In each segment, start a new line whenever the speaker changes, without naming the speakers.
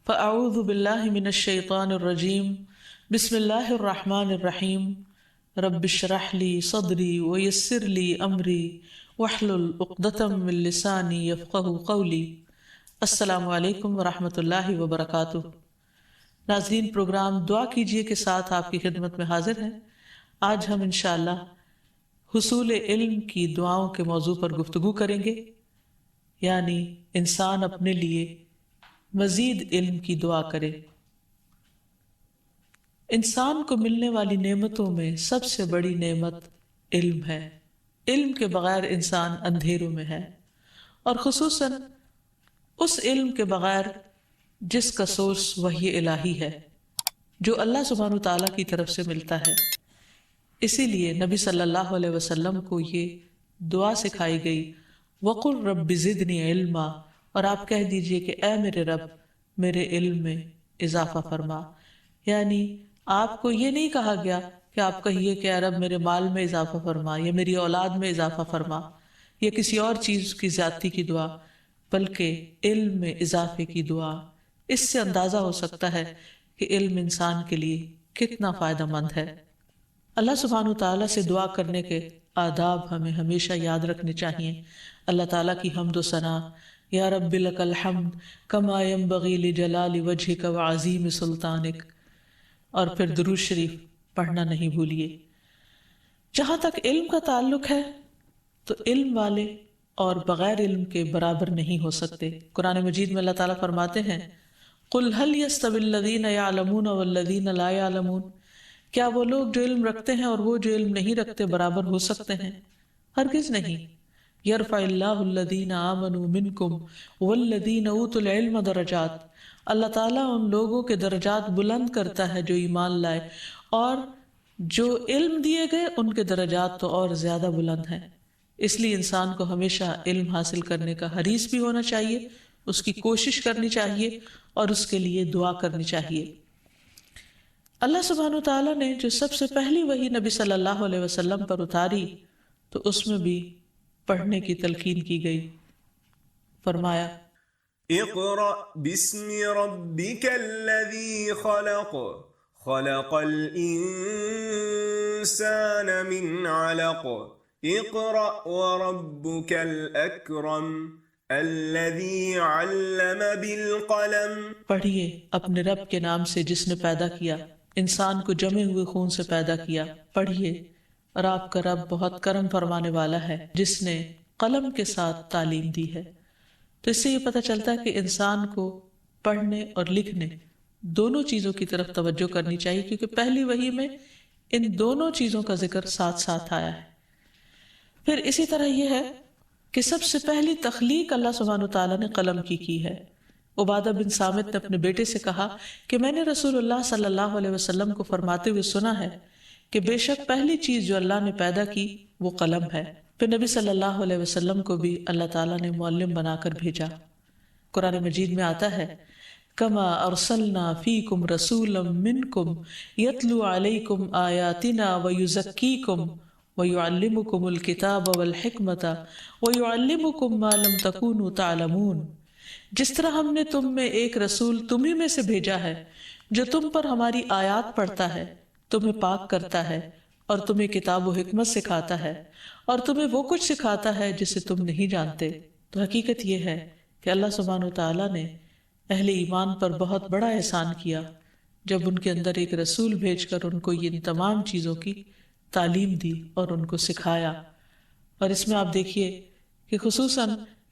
فأعوذ باللہ من الشیطان الرجیم بسم اللہ الرحمن الرحیم رب اشرح لی صدری ویسر لی امری واحلل عقدۃ من لسانی یفقہوا قولی۔ السلام علیکم ورحمۃ اللہ وبرکاتہ۔ ناظرین، پروگرام دعا کیجئے کے ساتھ آپ کی خدمت میں حاضر ہیں۔ آج ہم انشاءاللہ حصول علم کی دعاؤں کے موضوع پر گفتگو کریں گے، یعنی انسان اپنے لیے مزید علم کی دعا کرے۔ انسان کو ملنے والی نعمتوں میں سب سے بڑی نعمت علم ہے۔ علم کے بغیر انسان اندھیروں میں ہے، اور خصوصاً اس علم کے بغیر جس کا سورس وحی الہی ہے، جو اللہ سبحانہ وتعالیٰ کی طرف سے ملتا ہے۔ اسی لیے نبی صلی اللہ علیہ وسلم کو یہ دعا سکھائی گئی، وَقُلْ رَبِّ زِدْنِي عِلْمًا، اور آپ کہہ دیجئے کہ اے میرے رب، میرے علم میں اضافہ فرما۔ یعنی آپ کو یہ نہیں کہا گیا کہ آپ کہیے کہ اے رب میرے مال میں اضافہ فرما، یا میری اولاد میں اضافہ فرما، یا کسی اور چیز کی زیادتی کی دعا، بلکہ علم میں اضافے کی دعا۔ اس سے اندازہ ہو سکتا ہے کہ علم انسان کے لیے کتنا فائدہ مند ہے۔ اللہ سبحانہ وتعالیٰ سے دعا کرنے کے آداب ہمیں ہمیشہ یاد رکھنے چاہیے۔ اللہ تعالیٰ کی حمد و ثنا، یا رب لک الحمد کما ینبغی لجلال وجہک وعظیم سلطانک، اور پھر درود شریف پڑھنا نہیں بھولیے۔ جہاں تک علم کا تعلق ہے تو علم والے اور بغیر علم کے برابر نہیں ہو سکتے۔ قرآن مجید میں اللہ تعالیٰ فرماتے ہیں، قل هل يستوي الذین یعلمون والذین لا یعلمون، کیا وہ لوگ جو علم رکھتے ہیں اور وہ جو علم نہیں رکھتے برابر ہو سکتے ہیں؟ ہرگز نہیں۔ یرفع اللہ الذین آمنوا منکم والذین اوتوا العلم درجات، اللہ تعالیٰ ان لوگوں کے درجات بلند کرتا ہے جو ایمان لائے، اور جو علم دیے گئے ان کے درجات تو اور زیادہ بلند ہیں۔ اس لیے انسان کو ہمیشہ علم حاصل کرنے کا حریص بھی ہونا چاہیے، اس کی کوشش کرنی چاہیے، اور اس کے لیے دعا کرنی چاہیے۔ اللہ سبحانہ وتعالیٰ نے جو سب سے پہلی وحی نبی صلی اللہ علیہ وسلم پر اتاری تو اس میں بھی پڑھنے کی تلقین کی گئی۔ فرمایا،
اقرأ بسم ربک الذی خلق خلق الانسان من علق اقرأ وربک الاکرم الذی علم بالقلم، پڑھیے
اپنے رب کے نام سے جس نے پیدا کیا، انسان کو جمے ہوئے خون سے پیدا کیا۔ پڑھیے، اور آپ کا رب بہت کرم فرمانے والا ہے جس نے قلم کے ساتھ تعلیم دی ہے۔ تو اس سے یہ پتہ چلتا ہے کہ انسان کو پڑھنے اور لکھنے دونوں چیزوں کی طرف توجہ کرنی چاہیے، کیونکہ پہلی وحی میں ان دونوں چیزوں کا ذکر ساتھ ساتھ آیا ہے۔ پھر اسی طرح یہ ہے کہ سب سے پہلی تخلیق اللہ سبحانہ وتعالیٰ نے قلم کی ہے۔ عبادہ بن صامت نے اپنے بیٹے سے کہا کہ میں نے رسول اللہ صلی اللہ علیہ وسلم کو فرماتے ہوئے سنا ہے کہ بے شک پہلی چیز جو اللہ نے پیدا کی وہ قلم ہے۔ پھر نبی صلی اللہ علیہ وسلم کو بھی اللہ تعالیٰ نے معلم بنا کر بھیجا۔ قرآن مجید میں آتا ہے، کما ارسلنا فیکم رسولا منکم یتلو علیکم آیاتنا ویزکیکم ویعلمکم الکتاب والحکمت ویعلمکم ما لم تکونوا تعلمون، جس طرح ہم نے تم میں ایک رسول تمہیں میں سے بھیجا ہے جو تم پر ہماری آیات پڑھتا ہے، تمہیں پاک کرتا ہے، اور تمہیں کتاب و حکمت سکھاتا ہے، اور تمہیں وہ کچھ سکھاتا ہے جسے تم نہیں جانتے۔ تو حقیقت یہ ہے کہ اللہ سبحانہ وتعالیٰ نے اہل ایمان پر بہت بڑا احسان کیا جب ان کے اندر ایک رسول بھیج کر ان کو یہ تمام چیزوں کی تعلیم دی اور ان کو سکھایا۔ اور اس میں آپ دیکھیے کہ خصوصاً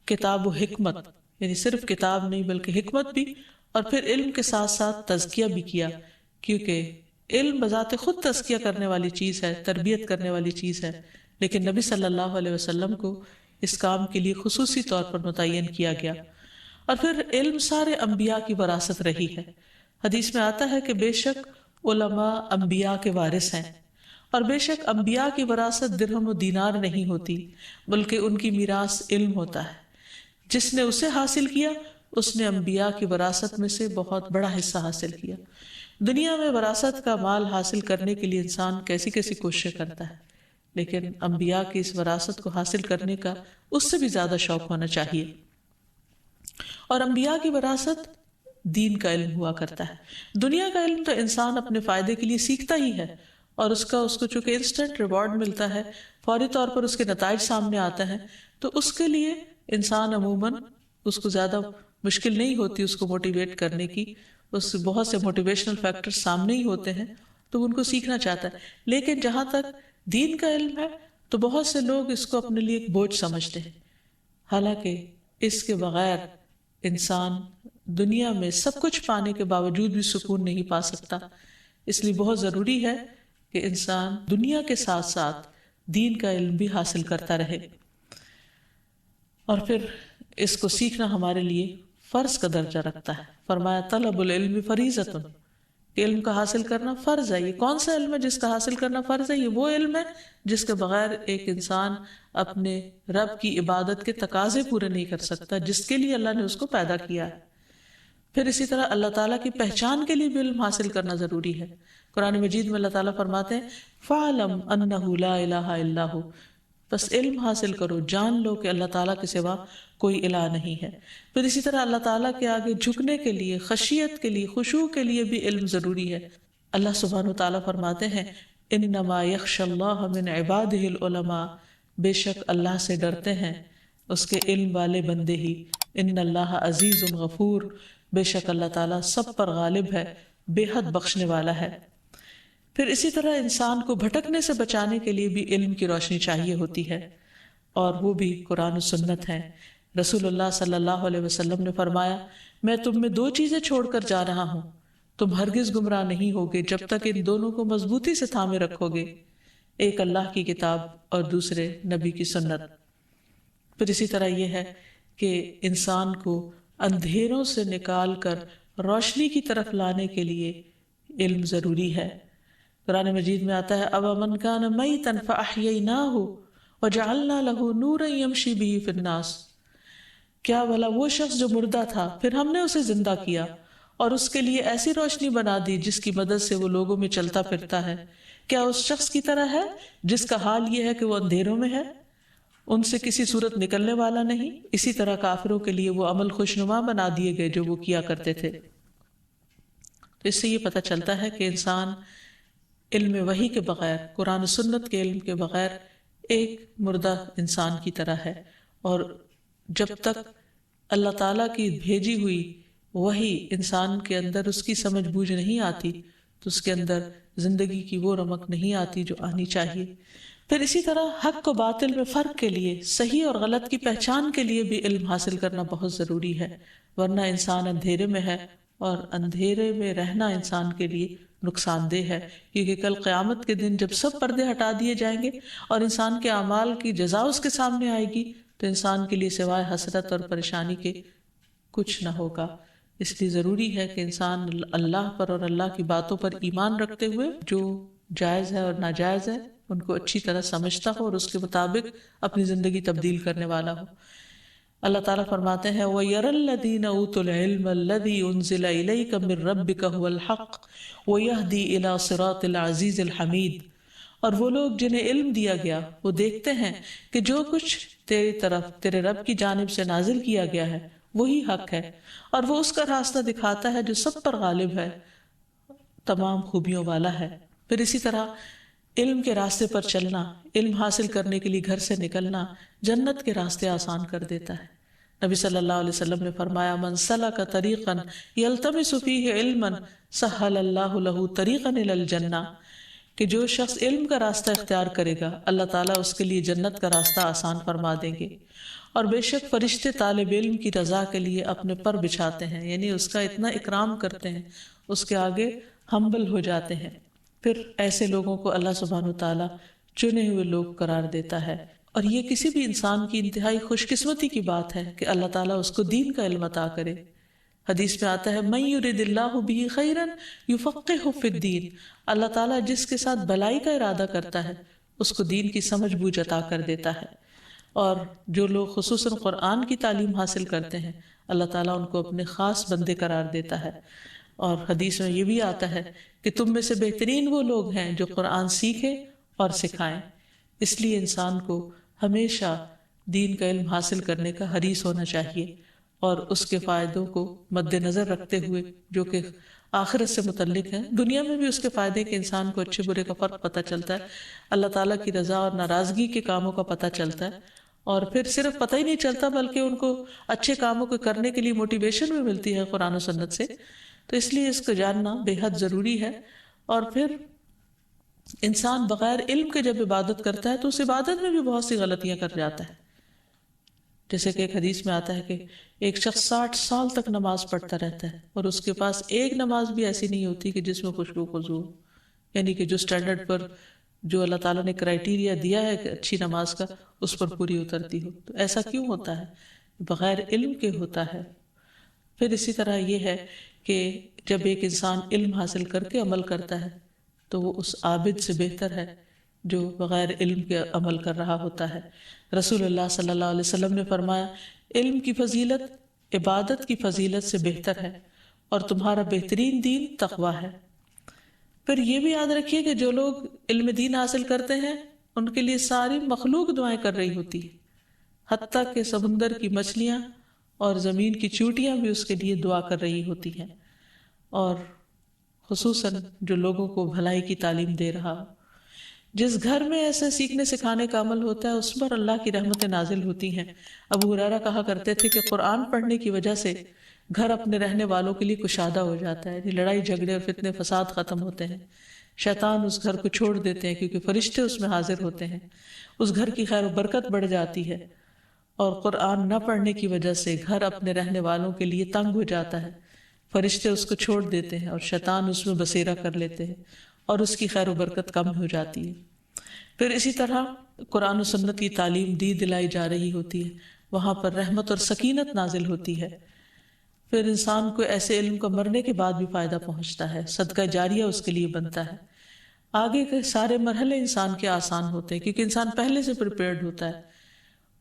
کتاب و حکمت، یعنی صرف کتاب نہیں بلکہ حکمت بھی، اور پھر علم کے ساتھ ساتھ تزکیہ بھی کیا، کیونکہ علم بذات خود تزکیہ کرنے والی چیز ہے، تربیت کرنے والی چیز ہے، لیکن نبی صلی اللہ علیہ وسلم کو اس کام کے لیے خصوصی طور پر متعین کیا گیا۔ اور پھر علم سارے انبیاء کی وراثت رہی ہے۔ حدیث میں آتا ہے کہ بے شک علماء انبیاء کے وارث ہیں، اور بے شک انبیاء کی وراثت درہم و دینار نہیں ہوتی، بلکہ ان کی میراث علم ہوتا ہے۔ جس نے اسے حاصل کیا اس نے انبیاء کی وراثت میں سے بہت بڑا حصہ حاصل کیا۔ دنیا میں وراثت کا مال حاصل کرنے کے لیے انسان کیسی کیسی کوششیں کرتا ہے، لیکن انبیاء کی اس وراثت کو حاصل کرنے کا اس سے بھی زیادہ شوق ہونا چاہیے۔ اور انبیاء کی وراثت دین کا علم ہوا کرتا ہے۔ دنیا کا علم تو انسان اپنے فائدے کے لیے سیکھتا ہی ہے، اور اس کو چونکہ انسٹنٹ ریوارڈ ملتا ہے، فوری طور پر اس کے نتائج سامنے آتے ہیں، تو اس کے لیے انسان عموماً اس کو زیادہ مشکل نہیں ہوتی اس کو موٹیویٹ کرنے کی، اس بہت سے موٹیویشنل فیکٹر سامنے ہی ہوتے ہیں تو وہ ان کو سیکھنا چاہتا ہے۔ لیکن جہاں تک دین کا علم ہے تو بہت سے لوگ اس کو اپنے لیے ایک بوجھ سمجھتے ہیں، حالانکہ اس کے بغیر انسان دنیا میں سب کچھ پانے کے باوجود بھی سکون نہیں پا سکتا۔ اس لیے بہت ضروری ہے کہ انسان دنیا کے ساتھ ساتھ دین کا علم بھی حاصل کرتا رہے، اور پھر اس کو سیکھنا ہمارے لیے فرض کا درجہ رکھتا ہے۔ فرمایا طلب العلم فریضۃ، علم کا حاصل کرنا فرض ہے۔ یہ کون سا علم ہے جس کا حاصل کرنا فرض ہے؟ یہ وہ علم ہے جس کے بغیر ایک انسان اپنے رب کی عبادت کے تقاضے پورے نہیں کر سکتا جس کے لیے اللہ نے اس کو پیدا کیا ہے۔ پھر اسی طرح اللہ تعالیٰ کی پہچان کے لیے بھی علم حاصل کرنا ضروری ہے۔ قرآن مجید میں اللہ تعالیٰ فرماتے ہیں فَعْلَمْ أَنَّهُ لَا إِلَهَ إِلَّا هُوَ، بس علم حاصل کرو، جان لو کہ اللہ تعالیٰ کے سوا کوئی الہ نہیں ہے۔ پھر اسی طرح اللہ تعالیٰ کے آگے جھکنے کے لیے، خشیت کے لیے، خشوع کے لیے بھی علم ضروری ہے۔ اللہ سبحانہ وتعالیٰ فرماتے ہیں انما یخشی اللہ من عبادہ العلماء، بے شک اللہ سے ڈرتے ہیں اس کے علم والے بندے ہی۔ ان اللہ عزیز غفور، بے شک اللہ تعالیٰ سب پر غالب ہے، بے حد بخشنے والا ہے۔ پھر اسی طرح انسان کو بھٹکنے سے بچانے کے لیے بھی علم کی روشنی چاہیے ہوتی ہے، اور وہ بھی قرآن و سنت ہے۔ رسول اللہ صلی اللہ علیہ وسلم نے فرمایا میں تم میں دو چیزیں چھوڑ کر جا رہا ہوں، تم ہرگز گمراہ نہیں ہوگے جب تک ان دونوں کو مضبوطی سے تھامے رکھو گے، ایک اللہ کی کتاب اور دوسرے نبی کی سنت۔ پھر اسی طرح یہ ہے کہ انسان کو اندھیروں سے نکال کر روشنی کی طرف لانے کے لیے علم ضروری ہے۔ قرآن مجید میں آتا ہے أَوَمَنْ كَانَ مَيْتًا فَأَحْيَيْنَاهُ وَجَعَلْنَا لَهُ نُورًا يَمْشِي بِهِ فِي النَّاسِ، کیا بھلا وہ شخص جو مردہ تھا پھر ہم نے اسے زندہ کیا اور اس کے لیے ایسی روشنی بنا دی جس کی مدد سے وہ لوگوں میں چلتا پھرتا ہے، کیا اس شخص کی طرح ہے جس کا حال یہ ہے کہ وہ اندھیروں میں ہے، ان سے کسی صورت نکلنے والا نہیں؟ اسی طرح کافروں کے لیے وہ عمل خوشنما بنا دیے گئے جو وہ کیا کرتے تھے۔ اس سے یہ پتہ چلتا ہے کہ انسان علم وحی کے بغیر، قرآن و سنت کے علم کے بغیر ایک مردہ انسان کی طرح ہے، اور جب تک اللہ تعالیٰ کی بھیجی ہوئی وحی انسان کے اندر اس کی سمجھ بوجھ نہیں آتی تو اس کے اندر زندگی کی وہ رمق نہیں آتی جو آنی چاہیے۔ پھر اسی طرح حق و باطل میں فرق کے لیے، صحیح اور غلط کی پہچان کے لیے بھی علم حاصل کرنا بہت ضروری ہے، ورنہ انسان اندھیرے میں ہے، اور اندھیرے میں رہنا انسان کے لیے نقصان دہ ہے، کیونکہ کل قیامت کے دن جب سب پردے ہٹا دیے جائیں گے اور انسان کے اعمال کی جزا اس کے سامنے آئے گی تو انسان کے لیے سوائے حسرت اور پریشانی کے کچھ نہ ہوگا۔ اس لیے ضروری ہے کہ انسان اللہ پر اور اللہ کی باتوں پر ایمان رکھتے ہوئے جو جائز ہے اور ناجائز ہے ان کو اچھی طرح سمجھتا ہو اور اس کے مطابق اپنی زندگی تبدیل کرنے والا ہو۔ اللہ تعالیٰ فرماتے ہیں وَيَرَى الَّذِينَ أُوتُوا الْعِلْمَ الَّذِي أُنزِلَ إِلَيْكَ مِن رَّبِّكَ هُوَ الْحَقُّ وَيَهْدِي إِلَى صِرَاطِ الْعَزِيزِ الْحَمِيدِ، اور وہ لوگ جنہیں علم دیا گیا وہ دیکھتے ہیں کہ جو کچھ تیری طرف تیرے رب کی جانب سے نازل کیا گیا ہے وہی حق ہے، اور وہ اس کا راستہ دکھاتا ہے جو سب پر غالب ہے، تمام خوبیوں والا ہے۔ پھر اسی طرح علم کے راستے پر چلنا، علم حاصل کرنے کے لیے گھر سے نکلنا جنت کے راستے آسان کر دیتا ہے۔ نبی صلی اللہ علیہ وسلم نے فرمایا من سلک طریقا یلتمس فیہ علما سہل اللہ لہ طریقا الی الجنہ، کہ جو شخص علم کا راستہ اختیار کرے گا اللہ تعالیٰ اس کے لیے جنت کا راستہ آسان فرما دیں گے۔ اور بے شک فرشتے طالب علم کی رضا کے لیے اپنے پر بچھاتے ہیں، یعنی اس کا اتنا اکرام کرتے ہیں، اس کے آگے ہمبل ہو جاتے ہیں۔ پھر ایسے لوگوں کو اللہ سبحانہ وتعالیٰ چنے ہوئے لوگ قرار دیتا ہے، اور یہ کسی بھی انسان کی انتہائی خوش قسمتی کی بات ہے کہ اللہ تعالیٰ اس کو دین کا علم عطا کرے۔ حدیث میں آتا ہے من یرد اللہ بہ خیرا یفقہہ فی الدین، اللہ تعالیٰ جس کے ساتھ بلائی کا ارادہ کرتا ہے اس کو دین کی سمجھ بوجھ عطا کر دیتا ہے۔ اور جو لوگ خصوصاً قرآن کی تعلیم حاصل کرتے ہیں اللہ تعالیٰ ان کو اپنے خاص بندے قرار دیتا ہے۔ اور حدیث میں یہ بھی آتا ہے کہ تم میں سے بہترین وہ لوگ ہیں جو قرآن سیکھیں اور سکھائیں۔ اس لیے انسان کو ہمیشہ دین کا علم حاصل کرنے کا حریص ہونا چاہیے، اور اس کے فائدوں کو مد نظر رکھتے ہوئے جو کہ آخرت سے متعلق ہے. دنیا میں بھی اس کے فائدے کہ انسان کو اچھے برے کا فرق پتہ چلتا ہے، اللہ تعالیٰ کی رضا اور ناراضگی کے کاموں کا پتہ چلتا ہے، اور پھر صرف پتہ ہی نہیں چلتا بلکہ ان کو اچھے کاموں کو کرنے کے لیے موٹیویشن بھی ملتی ہے قرآن و سنت سے. تو اس لیے اس کو جاننا بے حد ضروری ہے. اور پھر انسان بغیر علم کے جب عبادت کرتا ہے تو اس عبادت میں بھی بہت سی غلطیاں کر جاتا ہے. جیسے کہ ایک حدیث میں آتا ہے کہ ایک شخص 60 سال تک نماز پڑھتا رہتا ہے اور اس کے پاس ایک نماز بھی ایسی نہیں ہوتی کہ جس میں خوشبو خضوع ہو، یعنی کہ جو سٹینڈرڈ پر جو اللہ تعالیٰ نے کرائیٹیریا دیا ہے کہ اچھی نماز کا اس پر پوری اترتی ہو. تو ایسا کیوں ہوتا ہے؟ بغیر علم کے ہوتا ہے. پھر اسی طرح یہ ہے کہ جب ایک انسان علم حاصل کر کے عمل کرتا ہے تو وہ اس عابد سے بہتر ہے جو بغیر علم کے عمل کر رہا ہوتا ہے. رسول اللہ صلی اللہ علیہ وسلم نے فرمایا علم کی فضیلت عبادت کی فضیلت سے بہتر ہے اور تمہارا بہترین دین تقویٰ ہے. پھر یہ بھی یاد رکھیے کہ جو لوگ علم دین حاصل کرتے ہیں ان کے لیے ساری مخلوق دعائیں کر رہی ہوتی ہے، حتیٰ کہ سمندر کی مچھلیاں اور زمین کی چیونٹیاں بھی اس کے لیے دعا کر رہی ہوتی ہیں. اور خصوصاً جو لوگوں کو بھلائی کی تعلیم دے رہا ہو. جس گھر میں ایسے سیکھنے سکھانے کا عمل ہوتا ہے اس پر اللہ کی رحمتیں نازل ہوتی ہیں. ابو ہریرہ کہا کرتے تھے کہ قرآن پڑھنے کی وجہ سے گھر اپنے رہنے والوں کے لیے کشادہ ہو جاتا ہے، لڑائی جھگڑے اور فتنے فساد ختم ہوتے ہیں. شیطان اس گھر کو چھوڑ دیتے ہیں کیونکہ فرشتے اس میں حاضر ہوتے ہیں. اس گھر کی خیر و برکت بڑھ جاتی ہے. اور قرآن نہ پڑھنے کی وجہ سے گھر اپنے رہنے والوں کے لیے تنگ ہو جاتا ہے، فرشتے اس کو چھوڑ دیتے ہیں اور شیطان اس میں بسیرا کر لیتے ہیں اور اس کی خیر و برکت کم ہو جاتی ہے. پھر اسی طرح قرآن و سنت کی تعلیم دلائی جا رہی ہوتی ہے، وہاں پر رحمت اور سکینت نازل ہوتی ہے. پھر انسان کو ایسے علم کو مرنے کے بعد بھی فائدہ پہنچتا ہے، صدقہ جاریہ اس کے لیے بنتا ہے. آگے کے سارے مرحلے انسان کے آسان ہوتے ہیں کیونکہ انسان پہلے سے پریپیئرڈ ہوتا ہے.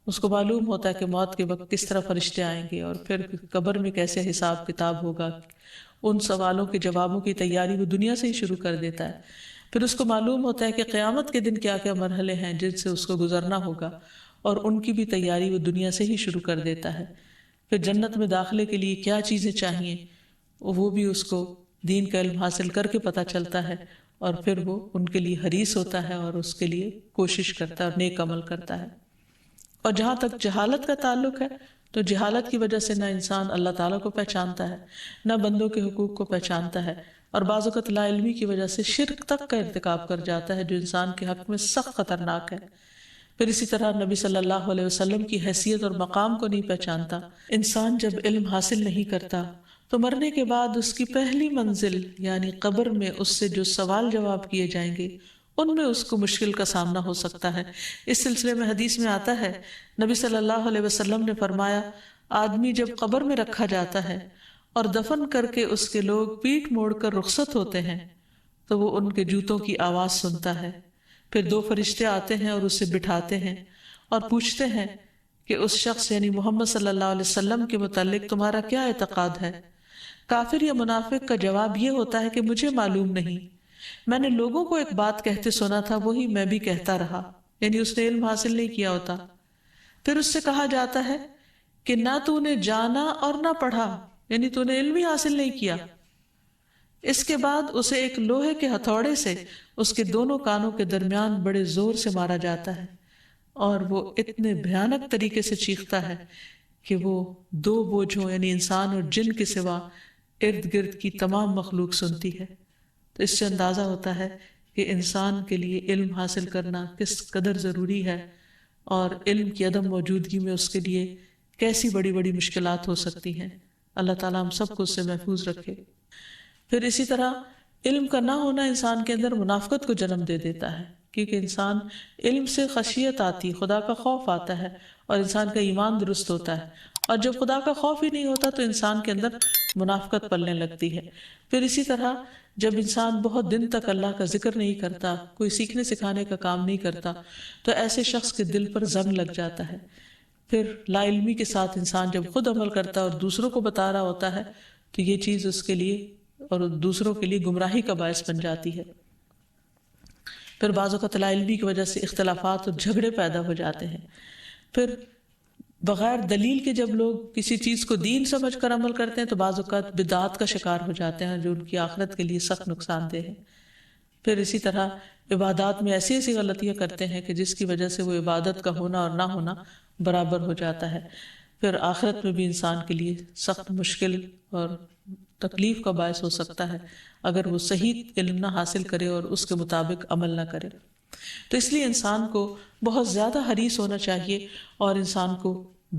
اس کو معلوم ہوتا ہے کہ موت کے وقت کس طرح فرشتے آئیں گے اور پھر قبر میں کیسے حساب کتاب ہوگا. ان سوالوں کے جوابوں کی تیاری وہ دنیا سے ہی شروع کر دیتا ہے. پھر اس کو معلوم ہوتا ہے کہ قیامت کے دن کیا کیا مرحلے ہیں جن سے اس کو گزرنا ہوگا اور ان کی بھی تیاری وہ دنیا سے ہی شروع کر دیتا ہے. پھر جنت میں داخلے کے لیے کیا چیزیں چاہیے وہ بھی اس کو دین کا علم حاصل کر کے پتہ چلتا ہے اور پھر وہ ان کے لیے حریص ہوتا ہے اور اس کے لیے کوشش کرتا ہے اور نیک عمل کرتا ہے. اور جہاں تک جہالت کا تعلق ہے تو جہالت کی وجہ سے نہ انسان اللہ تعالیٰ کو پہچانتا ہے نہ بندوں کے حقوق کو پہچانتا ہے، اور بعض اوقات لا علمی کی وجہ سے شرک تک کا ارتکاب کر جاتا ہے جو انسان کے حق میں سخت خطرناک ہے. پھر اسی طرح نبی صلی اللہ علیہ وسلم کی حیثیت اور مقام کو نہیں پہچانتا. انسان جب علم حاصل نہیں کرتا تو مرنے کے بعد اس کی پہلی منزل یعنی قبر میں اس سے جو سوال جواب کیے جائیں گے ان میں اس کو مشکل کا سامنا ہو سکتا ہے. اس سلسلے میں حدیث میں آتا ہے نبی صلی اللہ علیہ وسلم نے فرمایا آدمی جب قبر میں رکھا جاتا ہے اور دفن کر کے اس کے لوگ پیٹھ موڑ کر رخصت ہوتے ہیں تو وہ ان کے جوتوں کی آواز سنتا ہے. پھر 2 فرشتے آتے ہیں اور اسے بٹھاتے ہیں اور پوچھتے ہیں کہ اس شخص یعنی محمد صلی اللہ علیہ وسلم کے متعلق تمہارا کیا اعتقاد ہے؟ کافر یا منافق کا جواب یہ ہوتا ہے کہ مجھے معلوم نہیں، میں نے لوگوں کو ایک بات کہتے سنا تھا وہی میں بھی کہتا رہا، یعنی اس نے علم حاصل نہیں کیا ہوتا. پھر اس سے کہا جاتا ہے کہ نہ تو نے جانا اور نہ پڑھا، یعنی تو نے علم ہی حاصل نہیں کیا. اس کے بعد اسے ایک لوہے کے ہتھوڑے سے اس کے دونوں کانوں کے درمیان بڑے زور سے مارا جاتا ہے اور وہ اتنے بھیانک طریقے سے چیختا ہے کہ وہ 2 بوجھوں یعنی انسان اور جن کے سوا ارد گرد کی تمام مخلوق سنتی ہے. تو اس سے اندازہ ہوتا ہے کہ انسان کے لیے علم حاصل کرنا کس قدر ضروری ہے اور علم کی عدم موجودگی میں اس کے لیے کیسی بڑی بڑی مشکلات ہو سکتی ہیں. اللہ تعالیٰ ہم سب کو اس سے محفوظ رکھے. پھر اسی طرح علم کا نہ ہونا انسان کے اندر منافقت کو جنم دے دیتا ہے کیونکہ انسان علم سے خشیت آتی، خدا کا خوف آتا ہے اور انسان کا ایمان درست ہوتا ہے. اور جب خدا کا خوف ہی نہیں ہوتا تو انسان کے اندر منافقت پلنے لگتی ہے. پھر اسی طرح جب انسان بہت دن تک اللہ کا ذکر نہیں کرتا، کوئی سیکھنے سکھانے کا کام نہیں کرتا تو ایسے شخص کے دل پر زنگ لگ جاتا ہے. پھر لا علمی کے ساتھ انسان جب خود عمل کرتا ہے اور دوسروں کو بتا رہا ہوتا ہے تو یہ چیز اس کے لیے اور دوسروں کے لیے گمراہی کا باعث بن جاتی ہے. پھر بعض اوقات لا علمی کی وجہ سے اختلافات اور جھگڑے پیدا ہو جاتے ہیں. پھر بغیر دلیل کے جب لوگ کسی چیز کو دین سمجھ کر عمل کرتے ہیں تو بعض اوقات بدعات کا شکار ہو جاتے ہیں جو ان کی آخرت کے لیے سخت نقصان دہ ہے۔ پھر اسی طرح عبادات میں ایسی ایسی غلطیاں کرتے ہیں کہ جس کی وجہ سے وہ عبادت کا ہونا اور نہ ہونا برابر ہو جاتا ہے۔ پھر آخرت میں بھی انسان کے لیے سخت مشکل اور تکلیف کا باعث ہو سکتا ہے اگر وہ صحیح علم نہ حاصل کرے اور اس کے مطابق عمل نہ کرے۔ تو اس لیے انسان کو بہت زیادہ حریص ہونا چاہیے اور انسان کو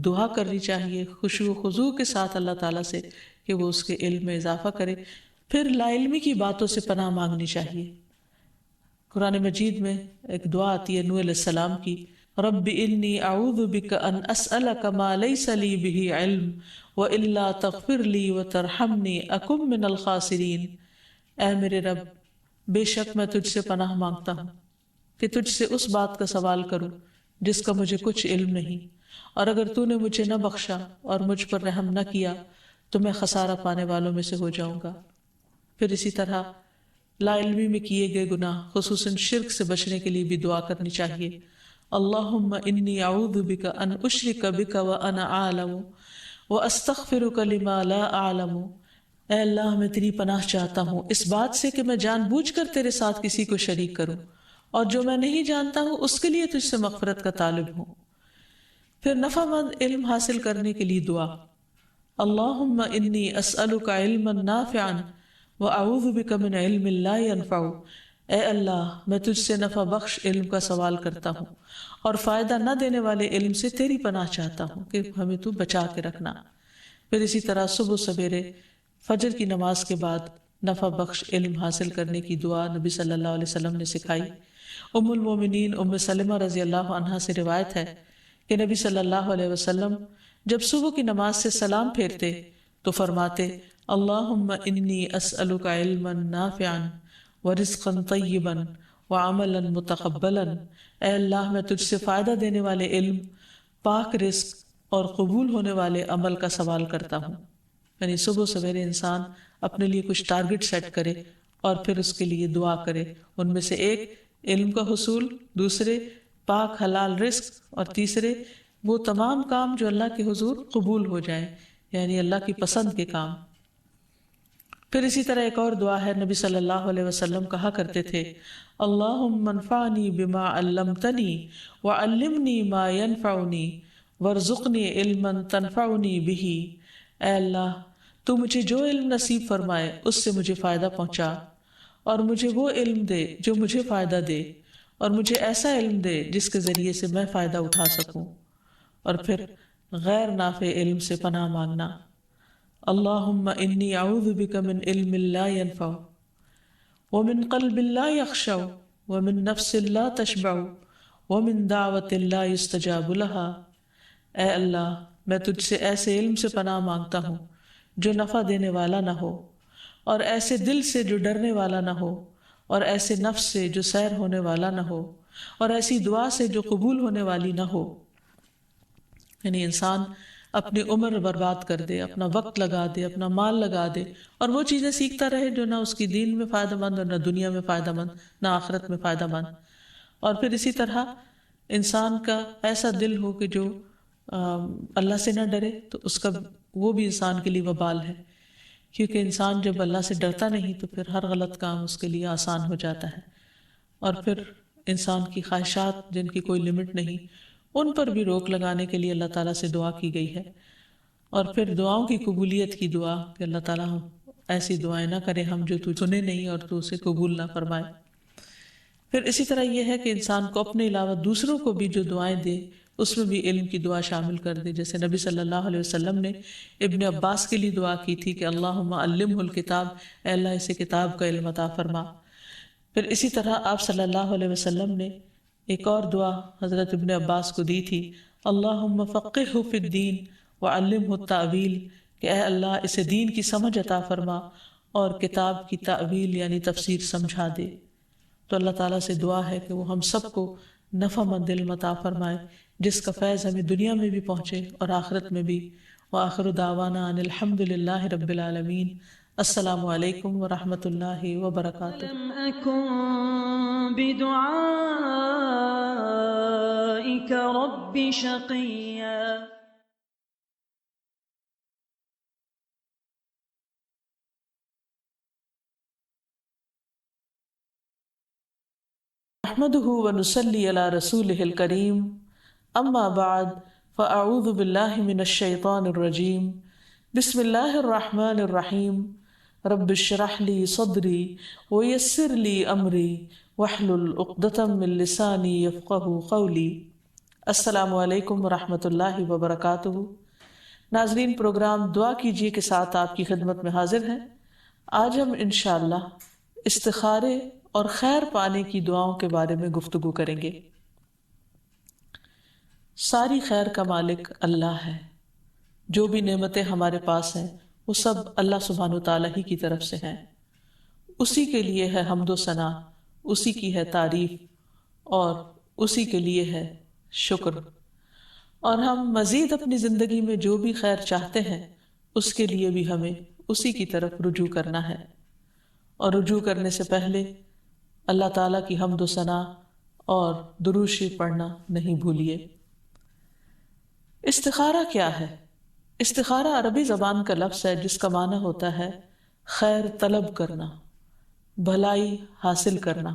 دعا کرنی چاہیے خشوع و خضوع کے ساتھ اللہ تعالیٰ سے کہ وہ اس کے علم میں اضافہ کرے۔ پھر لا علمی کی باتوں سے پناہ مانگنی چاہیے۔ قرآن مجید میں ایک دعا آتی ہے نوح علیہ السلام کی، رب انی اعوذ بک ان اسألک ما لیس لی بہ علم والا تغفر لی وترحمنی اکن من الخاسرین۔ اے میرے رب، بے شک میں تجھ سے پناہ مانگتا ہوں کہ تجھ سے اس بات کا سوال کروں جس کا مجھے کچھ علم نہیں، اور اگر تو نے مجھے نہ بخشا اور مجھ پر رحم نہ کیا تو میں خسارہ پانے والوں میں سے ہو جاؤں گا۔ پھر اسی طرح لا علمی میں کیے گئے گناہ خصوصاً شرک سے بچنے کے لیے بھی دعا کرنی چاہیے۔ اللہم انی اعوذ بک ان اشرک بک وانا اعلم واستغفرک لما لا اعلم۔ اے اللہ، میں تیری پناہ چاہتا ہوں اس بات سے کہ میں جان بوجھ کر تیرے ساتھ کسی کو شریک کروں اور جو میں نہیں جانتا ہوں اس کے لیے تجھ سے مغفرت کا طالب ہوں۔ پھر نفع مند علم حاصل کرنے کے لیے دعا، اللہم انی اسألک علما نافعا واعوذ بک من علم لا ينفع۔ اے اللہ، میں تجھ سے نفع بخش علم کا سوال کرتا ہوں اور فائدہ نہ دینے والے علم سے تیری پناہ چاہتا ہوں کہ ہمیں تو بچا کے رکھنا۔ پھر اسی طرح صبح سویرے فجر کی نماز کے بعد نفع بخش علم حاصل کرنے کی دعا نبی صلی اللہ علیہ وسلم نے سکھائی۔ ام المومنین ام سلمہ رضی اللہ عنہا سے روایت ہے کہ نبی صلی اللہ علیہ وسلم جب صبح کی نماز سے سلام پھیرتے تو فرماتے، اللہم انی اسألک علما نافعا ورزقا طیبا وعملا متقبلا۔ اے اللہ، میں تجھ سے فائدہ دینے والے علم، پاک رزق اور قبول ہونے والے عمل کا سوال کرتا ہوں۔ یعنی صبح سویرے انسان اپنے لیے کچھ ٹارگٹ سیٹ کرے اور پھر اس کے لیے دعا کرے۔ ان میں سے ایک علم کا حصول، دوسرے پاک حلال رزق، اور تیسرے وہ تمام کام جو اللہ کے حضور قبول ہو جائیں، یعنی اللہ کی پسند کے کام۔ پھر اسی طرح ایک اور دعا ہے، نبی صلی اللہ علیہ وسلم کہا کرتے تھے، اللہم انفعنی بما علمتنی وعلمنی ما ینفعنی وارزقنی علما تنفعنی بہ۔ اے اللہ، تو مجھے جو علم نصیب فرمائے اس سے مجھے فائدہ پہنچا، اور مجھے وہ علم دے جو مجھے فائدہ دے، اور مجھے ایسا علم دے جس کے ذریعے سے میں فائدہ اٹھا سکوں۔ اور پھر غیر نافع علم سے پناہ مانگنا، اللہم انی اعوذ بک من علم لا ینفع ومن قلب لا یخشع ومن نفس لا تشبع ومن دعوت لا یستجاب لها۔ اے اللہ، میں تجھ سے ایسے علم سے پناہ مانگتا ہوں جو نفع دینے والا نہ ہو، اور ایسے دل سے جو ڈرنے والا نہ ہو، اور ایسے نفس سے جو سیر ہونے والا نہ ہو، اور ایسی دعا سے جو قبول ہونے والی نہ ہو۔ یعنی انسان اپنی عمر برباد کر دے، اپنا وقت لگا دے، اپنا مال لگا دے، اور وہ چیزیں سیکھتا رہے جو نہ اس کی دین میں فائدہ مند اور نہ دنیا میں فائدہ مند، نہ آخرت میں فائدہ مند۔ اور پھر اسی طرح انسان کا ایسا دل ہو کہ جو اللہ سے نہ ڈرے، تو اس کا وہ بھی انسان کے لیے وبال ہے، کیونکہ انسان جب اللہ سے ڈرتا نہیں تو پھر ہر غلط کام اس کے لیے آسان ہو جاتا ہے۔ اور پھر انسان کی خواہشات جن کی کوئی لمٹ نہیں، ان پر بھی روک لگانے کے لیے اللہ تعالیٰ سے دعا کی گئی ہے۔ اور پھر دعاؤں کی قبولیت کی دعا کہ اللہ تعالیٰ ایسی دعائیں نہ کرے ہم جو تو سنے نہیں اور تو اسے قبول نہ فرمائے۔ پھر اسی طرح یہ ہے کہ انسان کو اپنے علاوہ دوسروں کو بھی جو دعائیں دے اس میں بھی علم کی دعا شامل کر دے، جیسے نبی صلی اللہ علیہ وسلم نے ابن عباس کے لیے دعا کی تھی کہ اللہم علمہ الکتاب، اے اللہ اسے کتاب کا علم عطا فرما۔ پھر اسی طرح آپ صلی اللہ علیہ وسلم نے ایک اور دعا حضرت ابن عباس کو دی تھی، اللہم فقہہ فی الدین وعلمہ التأویل، کہ اے اللہ اسے دین کی سمجھ عطا فرما اور کتاب کی تأویل یعنی تفسیر سمجھا دے۔ تو اللہ تعالیٰ سے دعا ہے کہ وہ ہم سب کو نفع مند علم عطا فرمائے جس کا فیض ہمیں دنیا میں بھی پہنچے اور آخرت میں بھی۔ وآخر دعوانا ان الحمد للہ رب العالمین۔ السلام علیکم ورحمۃ اللہ وبرکاتہ۔
لم أكن بدعائك رب شقيا۔
نحمده ونصلي على رسوله الكريم اما بعد فاعوذ بالله من الشيطان الرجيم بسم الله الرحمن الرحيم رب اشرح لي صدري ويسر لي امري واحلل عقدة من لساني يفقهوا قولي۔ السلام علیکم ورحمۃ اللہ وبرکاتہ۔ ناظرین، پروگرام دعا کیجیے کے ساتھ آپ کی خدمت میں حاضر ہیں۔ آج ہم انشاءاللہ استخارے اور خیر پانے کی دعاؤں کے بارے میں گفتگو کریں گے۔ ساری خیر کا مالک اللہ ہے۔ جو بھی نعمتیں ہمارے پاس ہیں وہ سب اللہ سبحانہ وتعالیٰ ہی کی طرف سے ہیں۔ اسی کے لیے ہے حمد و ثنا، اسی کی ہے تعریف اور اسی کے لیے ہے شکر۔ اور ہم مزید اپنی زندگی میں جو بھی خیر چاہتے ہیں اس کے لیے بھی ہمیں اسی کی طرف رجوع کرنا ہے، اور رجوع کرنے سے پہلے اللہ تعالیٰ کی حمد و ثنا اور درود شریف پڑھنا نہیں بھولیے۔ استخارہ کیا ہے؟ استخارہ عربی زبان کا لفظ ہے جس کا معنی ہوتا ہے خیر طلب کرنا، بھلائی حاصل کرنا۔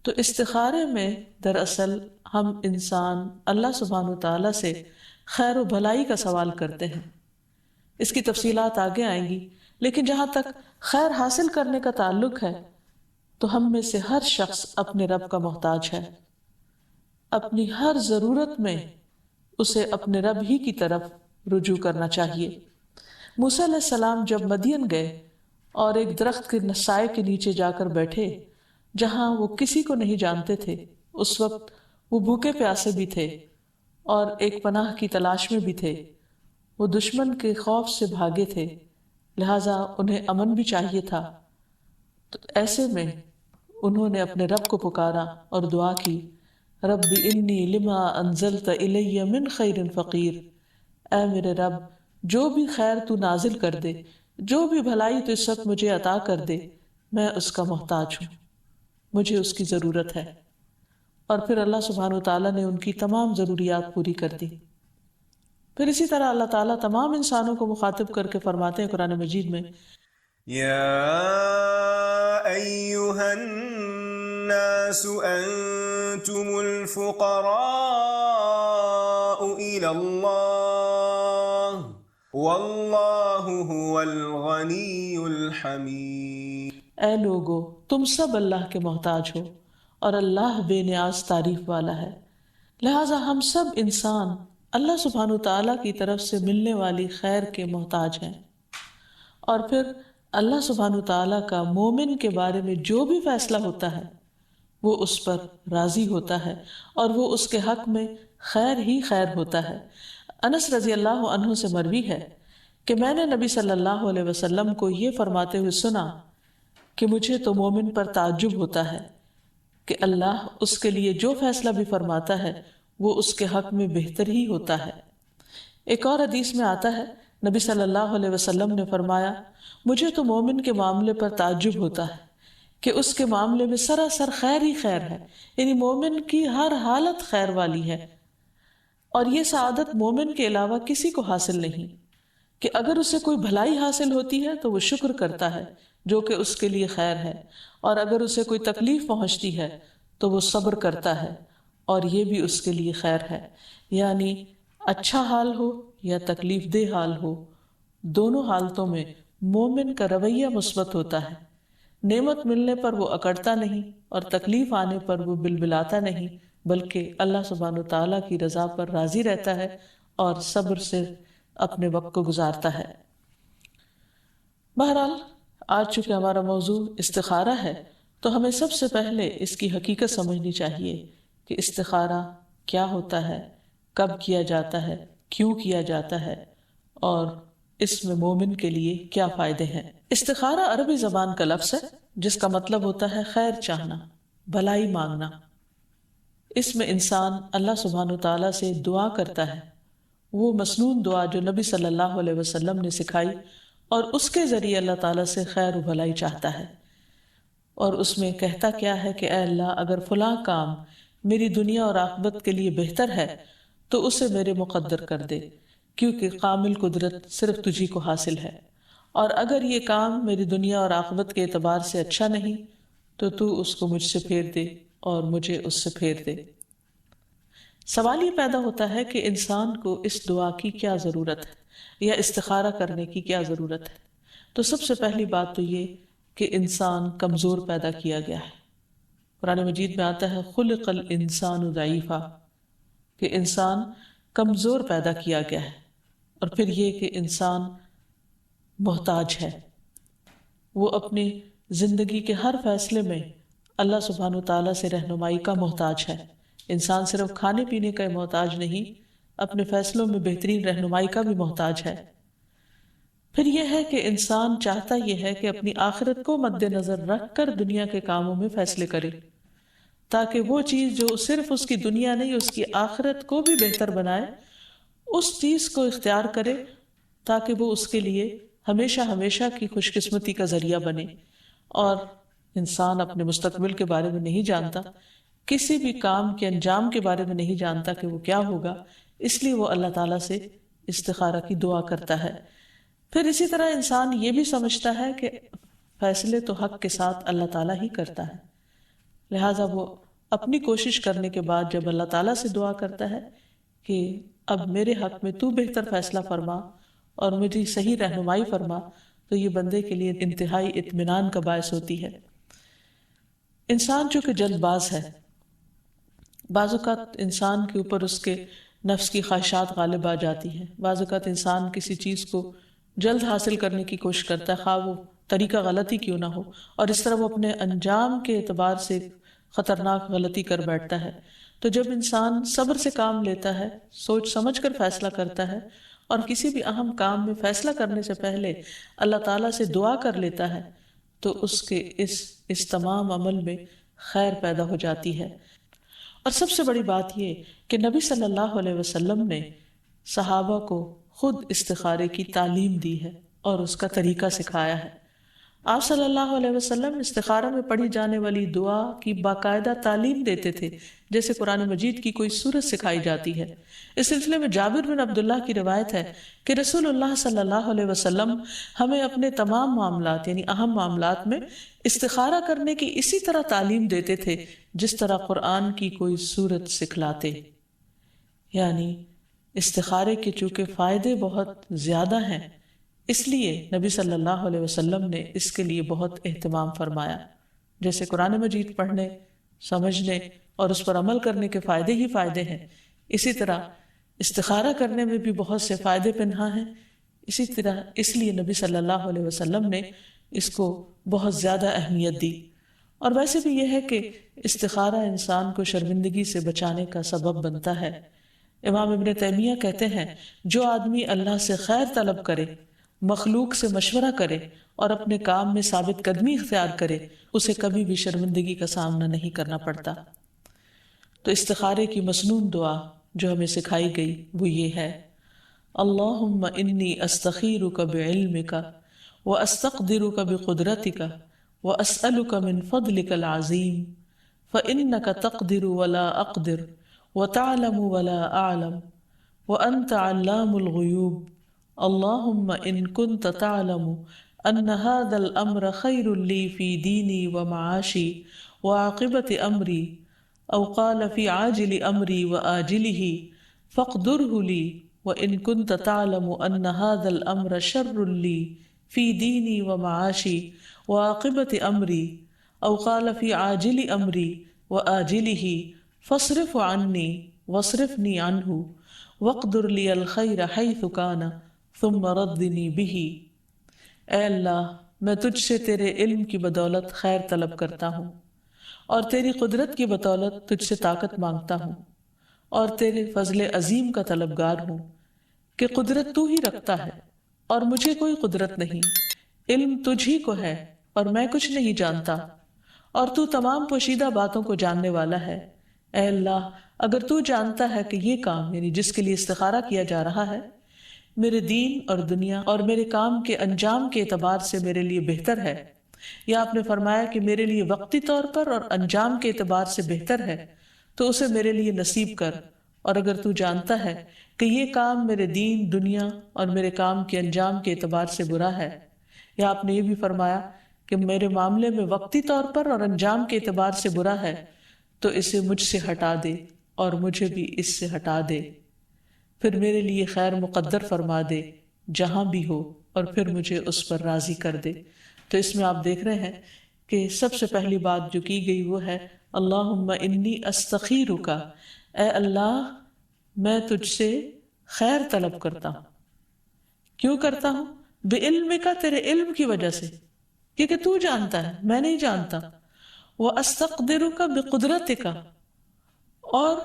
تو استخارے میں دراصل ہم انسان اللہ سبحانہ وتعالیٰ سے خیر و بھلائی کا سوال کرتے ہیں۔ اس کی تفصیلات آگے آئیں گی، لیکن جہاں تک خیر حاصل کرنے کا تعلق ہے تو ہم میں سے ہر شخص اپنے رب کا محتاج ہے۔ اپنی ہر ضرورت میں اسے اپنے رب ہی کی طرف رجوع کرنا چاہیے۔ موسیٰ علیہ السلام جب مدین گئے اور ایک درخت کے سائے کے نیچے جا کر بیٹھے جہاں وہ کسی کو نہیں جانتے تھے، اس وقت وہ بھوکے پیاسے بھی تھے اور ایک پناہ کی تلاش میں بھی تھے۔ وہ دشمن کے خوف سے بھاگے تھے، لہٰذا انہیں امن بھی چاہیے تھا۔ تو ایسے میں انہوں نے اپنے رب کو پکارا اور دعا کی، رب انی لما انزلت الی من خیر فقیر، اے میرے رب جو بھی خیر تو نازل کر دے، جو بھی بھلائی تو اس وقت مجھے عطا کر دے، میں اس کا محتاج ہوں، مجھے اس کی ضرورت ہے۔ اور پھر اللہ سبحانہ وتعالیٰ نے ان کی تمام ضروریات پوری کر دی۔ پھر اسی طرح اللہ تعالیٰ تمام انسانوں کو مخاطب کر کے فرماتے ہیں قرآن مجید میں،
يا أيها الناس أنتم الفقراء إلى الله والله هو الغني الحميد۔
اے لوگو، تم سب اللہ کے محتاج ہو اور اللہ بے نیاز تعریف والا ہے، لہٰذا ہم سب انسان اللہ سبحانہ تعالیٰ کی طرف سے ملنے والی خیر کے محتاج ہیں۔ اور پھر اللہ سبحانہ تعالیٰ کا مومن کے بارے میں جو بھی فیصلہ ہوتا ہے وہ اس پر راضی ہوتا ہے اور وہ اس کے حق میں خیر ہی خیر ہوتا ہے۔ انس رضی اللہ عنہ سے مروی ہے کہ میں نے نبی صلی اللہ علیہ وسلم کو یہ فرماتے ہوئے سنا کہ مجھے تو مومن پر تعجب ہوتا ہے کہ اللہ اس کے لیے جو فیصلہ بھی فرماتا ہے وہ اس کے حق میں بہتر ہی ہوتا ہے۔ ایک اور حدیث میں آتا ہے، نبی صلی اللہ علیہ وسلم نے فرمایا، مجھے تو مومن کے معاملے پر تعجب ہوتا ہے کہ اس کے معاملے میں سراسر خیر ہی خیر ہے، یعنی مومن کی ہر حالت خیر والی ہے، اور یہ سعادت مومن کے علاوہ کسی کو حاصل نہیں کہ اگر اسے کوئی بھلائی حاصل ہوتی ہے تو وہ شکر کرتا ہے جو کہ اس کے لیے خیر ہے، اور اگر اسے کوئی تکلیف پہنچتی ہے تو وہ صبر کرتا ہے اور یہ بھی اس کے لیے خیر ہے۔ یعنی اچھا حال ہو یا تکلیف دہ حال ہو، دونوں حالتوں میں مومن کا رویہ مثبت ہوتا ہے۔ نعمت ملنے پر وہ اکڑتا نہیں اور تکلیف آنے پر وہ بلبلاتا نہیں، بلکہ اللہ سبحانہ تعالیٰ کی رضا پر راضی رہتا ہے اور صبر سے اپنے وقت کو گزارتا ہے۔ بہرحال آج چونکہ ہمارا موضوع استخارہ ہے تو ہمیں سب سے پہلے اس کی حقیقت سمجھنی چاہیے کہ استخارہ کیا ہوتا ہے، کب کیا جاتا ہے، کیوں کیا جاتا ہے، اور اس میں مومن کے لیے کیا فائدے ہیں۔ استخارہ عربی زبان کا لفظ ہے جس کا مطلب ہوتا ہے خیر چاہنا، بھلائی مانگنا۔ اس میں انسان اللہ سبحانہ تعالیٰ سے دعا کرتا ہے، وہ مسنون دعا جو نبی صلی اللہ علیہ وسلم نے سکھائی، اور اس کے ذریعے اللہ تعالیٰ سے خیر و بھلائی چاہتا ہے۔ اور اس میں کہتا کیا ہے کہ اے اللہ، اگر فلاں کام میری دنیا اور آخرت کے لیے بہتر ہے تو اسے میرے مقدر کر دے، کیونکہ کامل قدرت صرف تجھی کو حاصل ہے، اور اگر یہ کام میری دنیا اور آخرت کے اعتبار سے اچھا نہیں تو تو اس کو مجھ سے پھیر دے اور مجھے اس سے پھیر دے۔ سوال یہ پیدا ہوتا ہے کہ انسان کو اس دعا کی کیا ضرورت ہے یا استخارہ کرنے کی کیا ضرورت ہے؟ تو سب سے پہلی بات تو یہ کہ انسان کمزور پیدا کیا گیا ہے۔ قرآن مجید میں آتا ہے خلق الانسان ضعیفا، کہ انسان کمزور پیدا کیا گیا ہے، اور پھر یہ کہ انسان محتاج ہے، وہ اپنی زندگی کے ہر فیصلے میں اللہ سبحانہ وتعالیٰ سے رہنمائی کا محتاج ہے۔ انسان صرف کھانے پینے کا محتاج نہیں، اپنے فیصلوں میں بہترین رہنمائی کا بھی محتاج ہے۔ پھر یہ ہے کہ انسان چاہتا یہ ہے کہ اپنی آخرت کو مد نظر رکھ کر دنیا کے کاموں میں فیصلے کرے، تاکہ وہ چیز جو صرف اس کی دنیا نہیں اس کی آخرت کو بھی بہتر بنائے، اس چیز کو اختیار کرے تاکہ وہ اس کے لیے ہمیشہ ہمیشہ کی خوش قسمتی کا ذریعہ بنے۔ اور انسان اپنے مستقبل کے بارے میں نہیں جانتا، کسی بھی کام کے انجام کے بارے میں نہیں جانتا کہ وہ کیا ہوگا، اس لیے وہ اللہ تعالیٰ سے استخارہ کی دعا کرتا ہے۔ پھر اسی طرح انسان یہ بھی سمجھتا ہے کہ فیصلے تو حق کے ساتھ اللہ تعالیٰ ہی کرتا ہے، لہٰذا وہ اپنی کوشش کرنے کے بعد جب اللہ تعالیٰ سے دعا کرتا ہے کہ اب میرے حق میں تو بہتر فیصلہ فرما اور مجھے صحیح رہنمائی فرما، تو یہ بندے کے لیے انتہائی اطمینان کا باعث ہوتی ہے۔ انسان چونکہ جلد باز ہے، بعض اوقات انسان کے اوپر اس کے نفس کی خواہشات غالب آ جاتی ہیں، بعض اوقات انسان کسی چیز کو جلد حاصل کرنے کی کوشش کرتا ہے، خواہ وہ طریقہ غلطی کیوں نہ ہو، اور اس طرح وہ اپنے انجام کے اعتبار سے خطرناک غلطی کر بیٹھتا ہے۔ تو جب انسان صبر سے کام لیتا ہے، سوچ سمجھ کر فیصلہ کرتا ہے، اور کسی بھی اہم کام میں فیصلہ کرنے سے پہلے اللہ تعالیٰ سے دعا کر لیتا ہے، تو اس کے اس تمام عمل میں خیر پیدا ہو جاتی ہے۔ اور سب سے بڑی بات یہ کہ نبی صلی اللہ علیہ وسلم نے صحابہ کو خود استخارے کی تعلیم دی ہے اور اس کا طریقہ سکھایا ہے۔ آپ صلی اللہ علیہ وسلم استخارہ میں پڑھی جانے والی دعا کی باقاعدہ تعلیم دیتے تھے، جیسے قرآن مجید کی کوئی سورت سکھائی جاتی ہے۔ اس سلسلے میں جابر بن عبداللہ کی روایت ہے کہ رسول اللہ صلی اللہ علیہ وسلم ہمیں اپنے تمام معاملات یعنی اہم معاملات میں استخارہ کرنے کی اسی طرح تعلیم دیتے تھے جس طرح قرآن کی کوئی سورت سکھلاتے۔ یعنی استخارے کے چونکہ فائدے بہت زیادہ ہیں، اس لیے نبی صلی اللہ علیہ وسلم نے اس کے لیے بہت اہتمام فرمایا۔ جیسے قرآن مجید پڑھنے، سمجھنے اور اس پر عمل کرنے کے فائدے ہی فائدے ہیں، اسی طرح استخارہ کرنے میں بھی بہت سے فائدے پنہاں ہیں۔ اسی طرح اس لیے نبی صلی اللہ علیہ وسلم نے اس کو بہت زیادہ اہمیت دی۔ اور ویسے بھی یہ ہے کہ استخارہ انسان کو شرمندگی سے بچانے کا سبب بنتا ہے۔ امام ابن تیمیہ کہتے ہیں جو آدمی اللہ سے خیر طلب کرے، مخلوق سے مشورہ کرے اور اپنے کام میں ثابت قدمی اختیار کرے، اسے کبھی بھی شرمندگی کا سامنا نہیں کرنا پڑتا۔ تو استخارے کی مسنون دعا جو ہمیں سکھائی گئی وہ یہ ہے: اللہم انی استخیرک بعلمک واستقدرک بقدرتک واسألک من فضلک العظیم فإنک تقدر ولا اقدر وتعلم ولا اعلم وانت علام الغیوب اللہم ان کنت تعلم ان هذا الامر خیر لی فی دینی ومعاشی وعاقبت امری او قال فی عاجل امری وآجلہ فاقدره لی وان کنت تعلم ان هذا الامر شر لی فی دینی ومعاشی وعاقبت امری او قال فی عاجل امری وآجلہ فاصرف عنی واصرفنی عنہ واقدر لی الخیر حیث کان ثم ردنی بہ۔ اے اللہ، میں تجھ سے تیرے علم کی بدولت خیر طلب کرتا ہوں، اور تیری قدرت کی بدولت تجھ سے طاقت مانگتا ہوں، اور تیرے فضل عظیم کا طلبگار ہوں کہ قدرت تو ہی رکھتا ہے اور مجھے کوئی قدرت نہیں، علم تجھ ہی کو ہے اور میں کچھ نہیں جانتا، اور تو تمام پوشیدہ باتوں کو جاننے والا ہے۔ اے اللہ، اگر تو جانتا ہے کہ یہ کام یعنی جس کے لیے استخارہ کیا جا رہا ہے میرے دین اور دنیا اور میرے کام کے انجام کے اعتبار سے میرے لیے بہتر ہے، یا آپ نے فرمایا کہ میرے لیے وقتی طور پر اور انجام کے اعتبار سے بہتر ہے، تو اسے میرے لیے نصیب کر، اور اگر تو جانتا ہے کہ یہ کام میرے دین، دنیا اور میرے کام کے انجام کے اعتبار سے برا ہے، یا آپ نے یہ بھی فرمایا کہ میرے معاملے میں وقتی طور پر اور انجام کے اعتبار سے برا ہے تو اسے مجھ سے ہٹا دے اور مجھے بھی اس سے ہٹا دے، پھر میرے لیے خیر مقدر فرما دے جہاں بھی ہو، اور پھر مجھے اس پر راضی کر دے۔ تو اس میں آپ دیکھ رہے ہیں کہ سب سے پہلی بات جو کی گئی وہ ہے اللہم انی استخیرک، اے اللہ میں تجھ سے خیر طلب کرتا ہوں۔ کیوں کرتا ہوں؟ بعلمک، تیرے علم کی وجہ سے، کیونکہ تو جانتا ہے، میں نہیں جانتا۔ واستقدرک بقدرتک، اور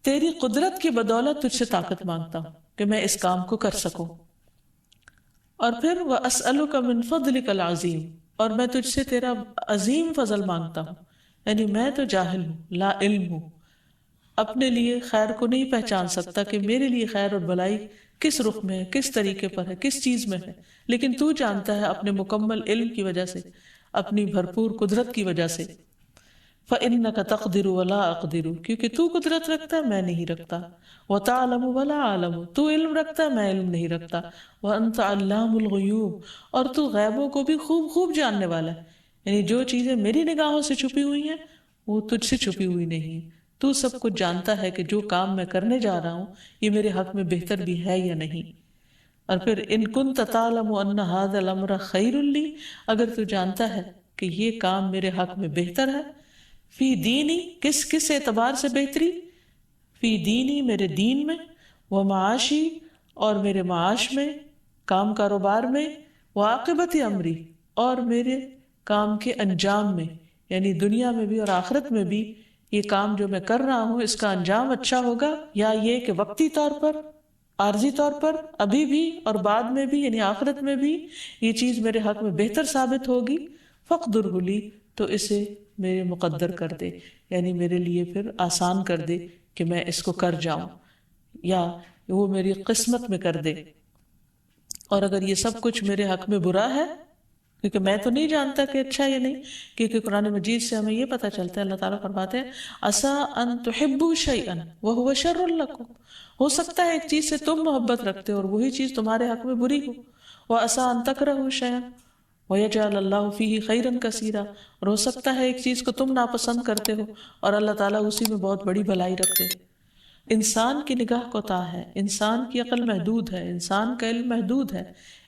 تیری قدرت کی بدولت تجھ سے طاقت مانگتا ہوں کہ میں اس کام کو کر سکوں۔ اور پھر واسألک من فضلک العظیم، اور میں تجھ سے تیرا عظیم فضل مانگتا ہوں، یعنی میں تو جاہل ہوں، لا علم ہوں، اپنے لیے خیر کو نہیں پہچان سکتا کہ میرے لیے خیر اور بھلائی کس رخ میں ہے، کس طریقے پر ہے، کس چیز میں ہے، لیکن تو جانتا ہے اپنے مکمل علم کی وجہ سے، اپنی بھرپور قدرت کی وجہ سے۔ فَإِنَّكَ تَقْدِرُ وَلَا أَقْدِرُ، کیونکہ تو قدرت رکھتا ہے میں نہیں رکھتا، وَتَعْلَمُ وَلَا أَعْلَمُ، تو علم رکھتا ہے میں علم نہیں رکھتا، وَأَنْتَ عَلَّامُ الْغُيُوبِ، اور تو غیبوں کو بھی خوب خوب جاننے والا ہے، یعنی جو چیزیں میری نگاہوں سے چھپی ہوئی ہیں وہ تجھ سے چھپی ہوئی نہیں، تو سب کچھ جانتا ہے کہ جو کام میں کرنے جا رہا ہوں یہ میرے حق میں بہتر بھی ہے یا نہیں۔ اور پھر ان کنت تعلم ان ھذا الامر خیر لی، اگر تو جانتا ہے کہ یہ کام میرے حق میں بہتر ہے، فی دینی، کس اعتبار سے بہتری؟ فی دینی، میرے دین میں، و معاشی، اور میرے معاش میں، کام کاروبار میں، وعاقبت امری، اور میرے کام کے انجام میں، یعنی دنیا میں بھی اور آخرت میں بھی یہ کام جو میں کر رہا ہوں اس کا انجام اچھا ہوگا، یا یہ کہ وقتی طور پر، عارضی طور پر، ابھی بھی اور بعد میں بھی، یعنی آخرت میں بھی یہ چیز میرے حق میں بہتر ثابت ہوگی، فقدرہ لی، تو اسے میرے مقدر کر دے، یعنی میرے لیے پھر آسان کر دے کہ میں اس کو کر جاؤں، یا وہ میری قسمت میں کر دے۔ اور اگر یہ سب کچھ میرے حق میں برا ہے، کیونکہ میں تو نہیں جانتا کہ اچھا یا نہیں، کیونکہ قرآن مجید سے ہمیں یہ پتہ چلتا ہے، اللہ تعالیٰ فرماتے ہیں عَسَىٰ أَن تُحِبُّوا شَيْئًا وَهُوَ شَرٌّ لَكُمْ، ہو سکتا ہے ایک چیز سے تم محبت رکھتے ہو اور وہی چیز تمہارے حق میں بری ہو، وَعَسَىٰ أَن تَكْرَهُوا شَيْئًا وَيَجْعَلَ اللَّهُ فِيهِ خَيْرًا كَثِيرًا، اور ہو سکتا ہے ایک چیز کو تم ناپسند کرتے ہو اور اللہ تعالیٰ اسی میں بہت بڑی بھلائی رکھتے ہیں۔ انسان کی نگاہ کوتاہ ہے، انسان کی عقل محدود ہے، انسان کا علم محدود ہے،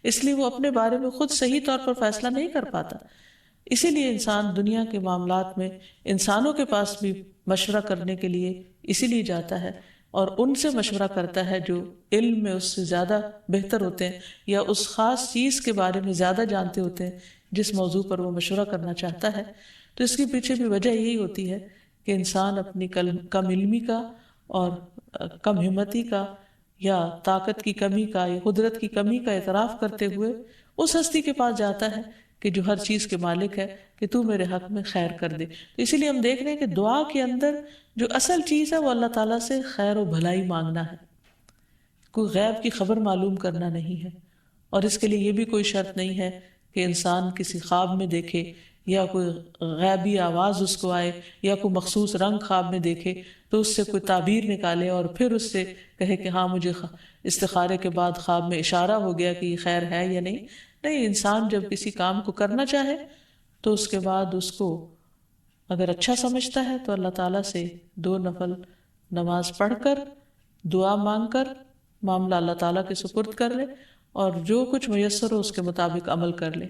اس لیے وہ اپنے بارے میں خود صحیح طور پر فیصلہ نہیں کر پاتا، اسی لیے انسان دنیا کے معاملات میں انسانوں کے پاس بھی مشورہ کرنے کے لیے اسی لیے جاتا ہے، اور ان سے مشورہ کرتا ہے جو علم میں اس سے زیادہ بہتر ہوتے ہیں یا اس خاص چیز کے بارے میں زیادہ جانتے ہوتے ہیں جس موضوع پر وہ مشورہ کرنا چاہتا ہے۔ تو اس کے پیچھے بھی وجہ یہی ہوتی ہے کہ انسان اپنی کم علمی کا اور کم ہمتی کا یا طاقت کی کمی کا یا قدرت کی کمی کا اعتراف کرتے ہوئے اس ہستی کے پاس جاتا ہے کہ جو ہر چیز کے مالک ہے کہ تو میرے حق میں خیر کر دے۔ تو اسی لیے ہم دیکھ رہے ہیں کہ دعا کے اندر جو اصل چیز ہے وہ اللہ تعالیٰ سے خیر و بھلائی مانگنا ہے، کوئی غیب کی خبر معلوم کرنا نہیں ہے، اور اس کے لیے یہ بھی کوئی شرط نہیں ہے کہ انسان کسی خواب میں دیکھے یا کوئی غیبی آواز اس کو آئے یا کوئی مخصوص رنگ خواب میں دیکھے تو اس سے کوئی تعبیر نکالے اور پھر اس سے کہے کہ ہاں مجھے استخارے کے بعد خواب میں اشارہ ہو گیا کہ یہ خیر ہے یا نہیں۔ نہیں، انسان جب کسی کام کو کرنا چاہے تو اس کے بعد اس کو اگر اچھا سمجھتا ہے تو اللہ تعالیٰ سے 2 نفل نماز پڑھ کر دعا مانگ کر معاملہ اللہ تعالیٰ کے سپرد کر لے اور جو کچھ میسر ہو اس کے مطابق عمل کر لے،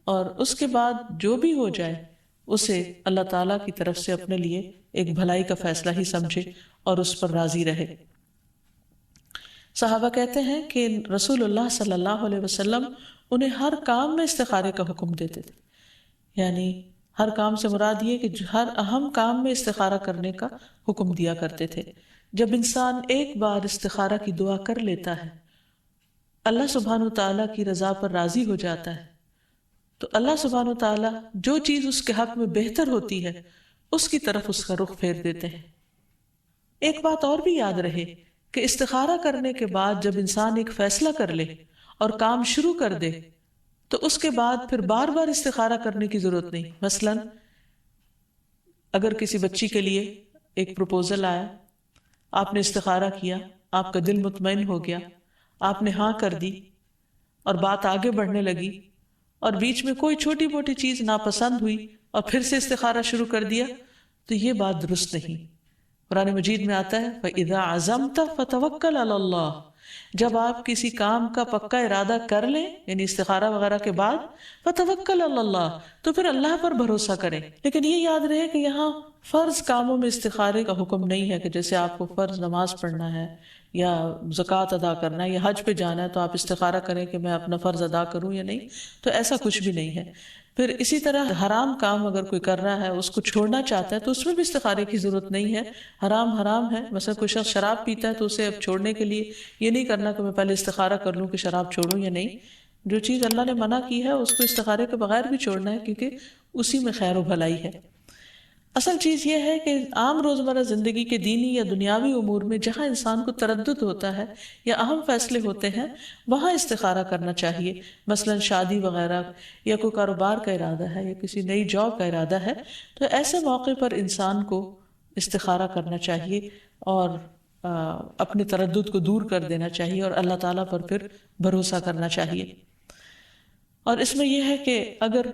اور اس کے بعد جو بھی ہو جائے اسے اللہ تعالیٰ کی طرف سے اپنے لیے ایک بھلائی کا فیصلہ ہی سمجھے اور اس پر راضی رہے۔ صحابہ کہتے ہیں کہ رسول اللہ صلی اللہ علیہ وسلم انہیں ہر کام میں استخارے کا حکم دیتے تھے، یعنی ہر کام سے مراد یہ کہ ہر اہم کام میں استخارہ کرنے کا حکم دیا کرتے تھے۔ جب انسان ایک بار استخارہ کی دعا کر لیتا ہے، اللہ سبحانہ وتعالیٰ کی رضا پر راضی ہو جاتا ہے، تو اللہ سبحانہ وتعالیٰ جو چیز اس کے حق میں بہتر ہوتی ہے اس کی طرف اس کا رخ پھیر دیتے ہیں۔ ایک بات اور بھی یاد رہے کہ استخارہ کرنے کے بعد جب انسان ایک فیصلہ کر لے اور کام شروع کر دے تو اس کے بعد پھر بار بار استخارہ کرنے کی ضرورت نہیں۔ مثلا اگر کسی بچی کے لیے ایک پروپوزل آیا، آپ نے استخارہ کیا، آپ کا دل مطمئن ہو گیا، آپ نے ہاں کر دی اور بات آگے بڑھنے لگی، اور بیچ میں کوئی چھوٹی موٹی چیز ناپسند ہوئی اور پھر سے استخارہ شروع کر دیا تو یہ بات درست نہیں۔ قرآن مجید میں آتا ہے فَإِذَا عَزَمْتَ فَتَوَكَّلْ عَلَى اللَّهِ، جب آپ کسی کام کا پکا ارادہ کر لیں یعنی استخارہ وغیرہ کے بعد فَتَوَكَّلْ عَلَى اللَّهِ، تو پھر اللہ پر بھروسہ کریں۔ لیکن یہ یاد رہے کہ یہاں فرض کاموں میں استخارے کا حکم نہیں ہے کہ جیسے آپ کو فرض نماز پڑھنا ہے یا زکوٰۃ ادا کرنا ہے یا حج پہ جانا ہے تو آپ استخارہ کریں کہ میں اپنا فرض ادا کروں یا نہیں، تو ایسا کچھ بھی نہیں ہے۔ پھر اسی طرح حرام کام اگر کوئی کر رہا ہے اس کو چھوڑنا چاہتا ہے تو اس میں بھی استخارے کی ضرورت نہیں ہے۔ حرام حرام ہے، مثلا کوئی شخص شراب پیتا ہے تو اسے اب چھوڑنے کے لیے یہ نہیں کرنا کہ میں پہلے استخارہ کر لوں کہ شراب چھوڑوں یا نہیں۔ جو چیز اللہ نے منع کی ہے اس کو استخارے کے بغیر بھی چھوڑنا ہے کیونکہ اسی میں خیر و بھلائی ہے۔ اصل چیز یہ ہے کہ عام روزمرہ زندگی کے دینی یا دنیاوی امور میں جہاں انسان کو تردد ہوتا ہے یا اہم فیصلے ہوتے ہیں وہاں استخارہ کرنا چاہیے۔ مثلا شادی وغیرہ یا کوئی کاروبار کا ارادہ ہے یا کسی نئی جاب کا ارادہ ہے تو ایسے موقع پر انسان کو استخارہ کرنا چاہیے اور اپنے تردد کو دور کر دینا چاہیے اور اللہ تعالیٰ پر پھر بھروسہ کرنا چاہیے۔ اور اس میں یہ ہے کہ اگر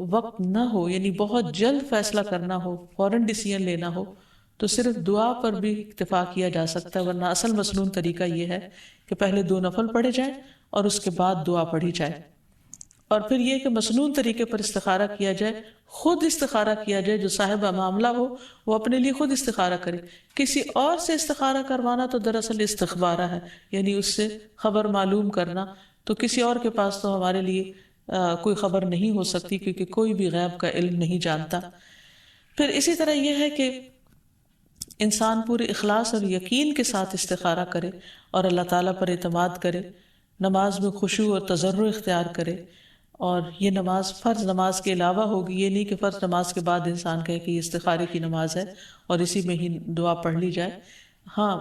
وقت نہ ہو یعنی بہت جلد فیصلہ کرنا ہو، فوراً ڈیسیژن لینا ہو تو صرف دعا پر بھی اکتفا کیا جا سکتا ہے، ورنہ اصل مسنون طریقہ یہ ہے کہ پہلے 2 نفل پڑھے جائیں اور اس کے بعد دعا پڑھی جائے۔ اور پھر یہ کہ مسنون طریقے پر استخارہ کیا جائے، خود استخارہ کیا جائے، جو صاحب معاملہ ہو وہ اپنے لیے خود استخارہ کرے۔ کسی اور سے استخارہ کروانا تو دراصل استخبارہ ہے، یعنی اس سے خبر معلوم کرنا، تو کسی اور کے پاس تو ہمارے لیے کوئی خبر نہیں ہو سکتی کیونکہ کوئی بھی غیب کا علم نہیں جانتا۔ پھر اسی طرح یہ ہے کہ انسان پورے اخلاص اور یقین کے ساتھ استخارہ کرے اور اللہ تعالیٰ پر اعتماد کرے، نماز میں خشوع اور تضرع اختیار کرے، اور یہ نماز فرض نماز کے علاوہ ہوگی، یہ نہیں کہ فرض نماز کے بعد انسان کہے کہ یہ استخارے کی نماز ہے اور اسی میں ہی دعا پڑھ لی جائے۔ ہاں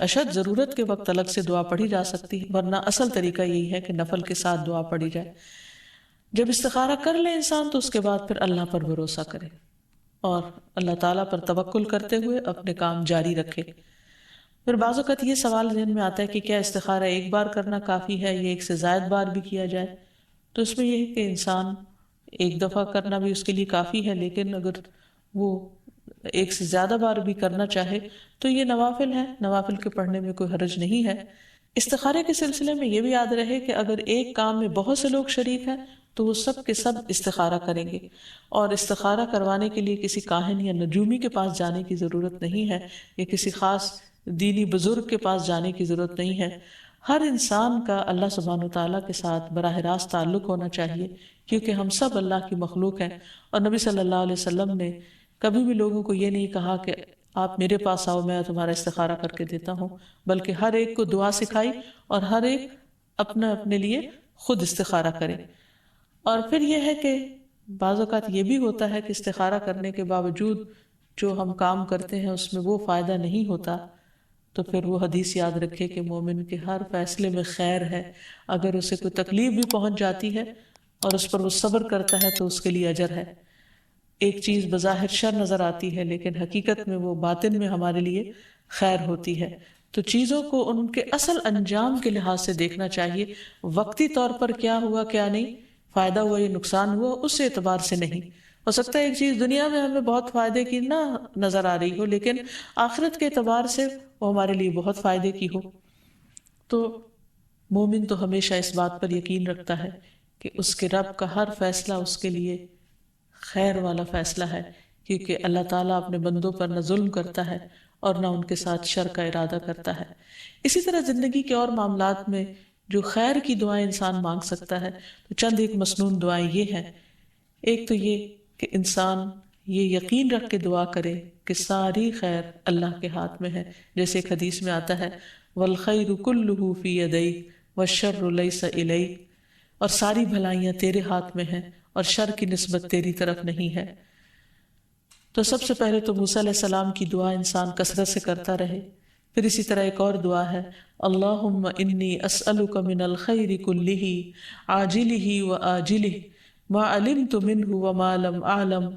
اشد ضرورت کے وقت الگ سے دعا پڑھی جا سکتی ہے، ورنہ اصل طریقہ یہی ہے کہ نفل کے ساتھ دعا پڑھی جائے۔ جب استخارہ کر لے انسان تو اس کے بعد پھر اللہ پر بھروسہ کرے اور اللہ تعالیٰ پر توکل کرتے ہوئے اپنے کام جاری رکھے۔ پھر بعض اوقات یہ سوال ذہن میں آتا ہے کہ کیا استخارہ ایک بار کرنا کافی ہے یا ایک سے زائد بار بھی کیا جائے؟ تو اس میں یہ ہے کہ انسان ایک دفعہ کرنا بھی اس کے لیے کافی ہے، لیکن اگر وہ ایک سے زیادہ بار بھی کرنا چاہے تو یہ نوافل ہے، نوافل کے پڑھنے میں کوئی حرج نہیں ہے۔ استخارے کے سلسلے میں یہ بھی یاد رہے کہ اگر ایک کام میں بہت سے لوگ شریک ہیں تو وہ سب کے سب استخارہ کریں گے، اور استخارہ کروانے کے لیے کسی کاہن یا نجومی کے پاس جانے کی ضرورت نہیں ہے یا کسی خاص دینی بزرگ کے پاس جانے کی ضرورت نہیں ہے۔ ہر انسان کا اللہ سبحانہ و تعالیٰ کے ساتھ براہ راست تعلق ہونا چاہیے، کیونکہ ہم سب اللہ کی مخلوق ہیں، اور نبی صلی اللہ علیہ وسلم نے کبھی بھی لوگوں کو یہ نہیں کہا کہ آپ میرے پاس آؤ میں تمہارا استخارہ کر کے دیتا ہوں، بلکہ ہر ایک کو دعا سکھائی اور ہر ایک اپنے لیے خود استخارہ کرے۔ اور پھر یہ ہے کہ بعض اوقات یہ بھی ہوتا ہے کہ استخارہ کرنے کے باوجود جو ہم کام کرتے ہیں اس میں وہ فائدہ نہیں ہوتا، تو پھر وہ حدیث یاد رکھے کہ مومن کے ہر فیصلے میں خیر ہے، اگر اسے کوئی تکلیف بھی پہنچ جاتی ہے اور اس پر وہ صبر کرتا ہے تو اس کے لیے اجر ہے۔ ایک چیز بظاہر شر نظر آتی ہے لیکن حقیقت میں وہ باطن میں ہمارے لیے خیر ہوتی ہے، تو چیزوں کو ان کے اصل انجام کے لحاظ سے دیکھنا چاہیے، وقتی طور پر کیا ہوا کیا نہیں، فائدہ ہوا یا نقصان ہوا، اس اعتبار سے نہیں۔ ہو سکتا ہے ایک چیز دنیا میں ہمیں بہت فائدے کی نہ نظر آ رہی ہو لیکن آخرت کے اعتبار سے وہ ہمارے لیے بہت فائدے کی ہو۔ تو مومن تو ہمیشہ اس بات پر یقین رکھتا ہے کہ اس کے رب کا ہر فیصلہ اس کے لیے خیر والا فیصلہ ہے، کیونکہ اللہ تعالیٰ اپنے بندوں پر نہ ظلم کرتا ہے اور نہ ان کے ساتھ شر کا ارادہ کرتا ہے۔ اسی طرح زندگی کے اور معاملات میں جو خیر کی دعائیں انسان مانگ سکتا ہے، تو چند ایک مسنون دعائیں یہ ہیں۔ ایک تو یہ کہ انسان یہ یقین رکھ کے دعا کرے کہ ساری خیر اللہ کے ہاتھ میں ہے، جیسے ایک حدیث میں آتا ہے وَالْخَيْرُ كُلُّهُ فِي يَدَيْكَ وَالشَّرُّ لَيْسَ إِلَيْكَ، اور ساری بھلائیاں تیرے ہاتھ میں ہیں اور شر کی نسبت تیری طرف نہیں ہے۔ تو سب سے پہلے تو موسیٰ علیہ السلام کی دعا انسان کثرت سے کرتا رہے۔ پھر اسی طرح ایک اور دعا ہے اللہم انی اسألک من الخیر کلہ عاجلہ وآجلہ ما علمت منہ وما لم اعلم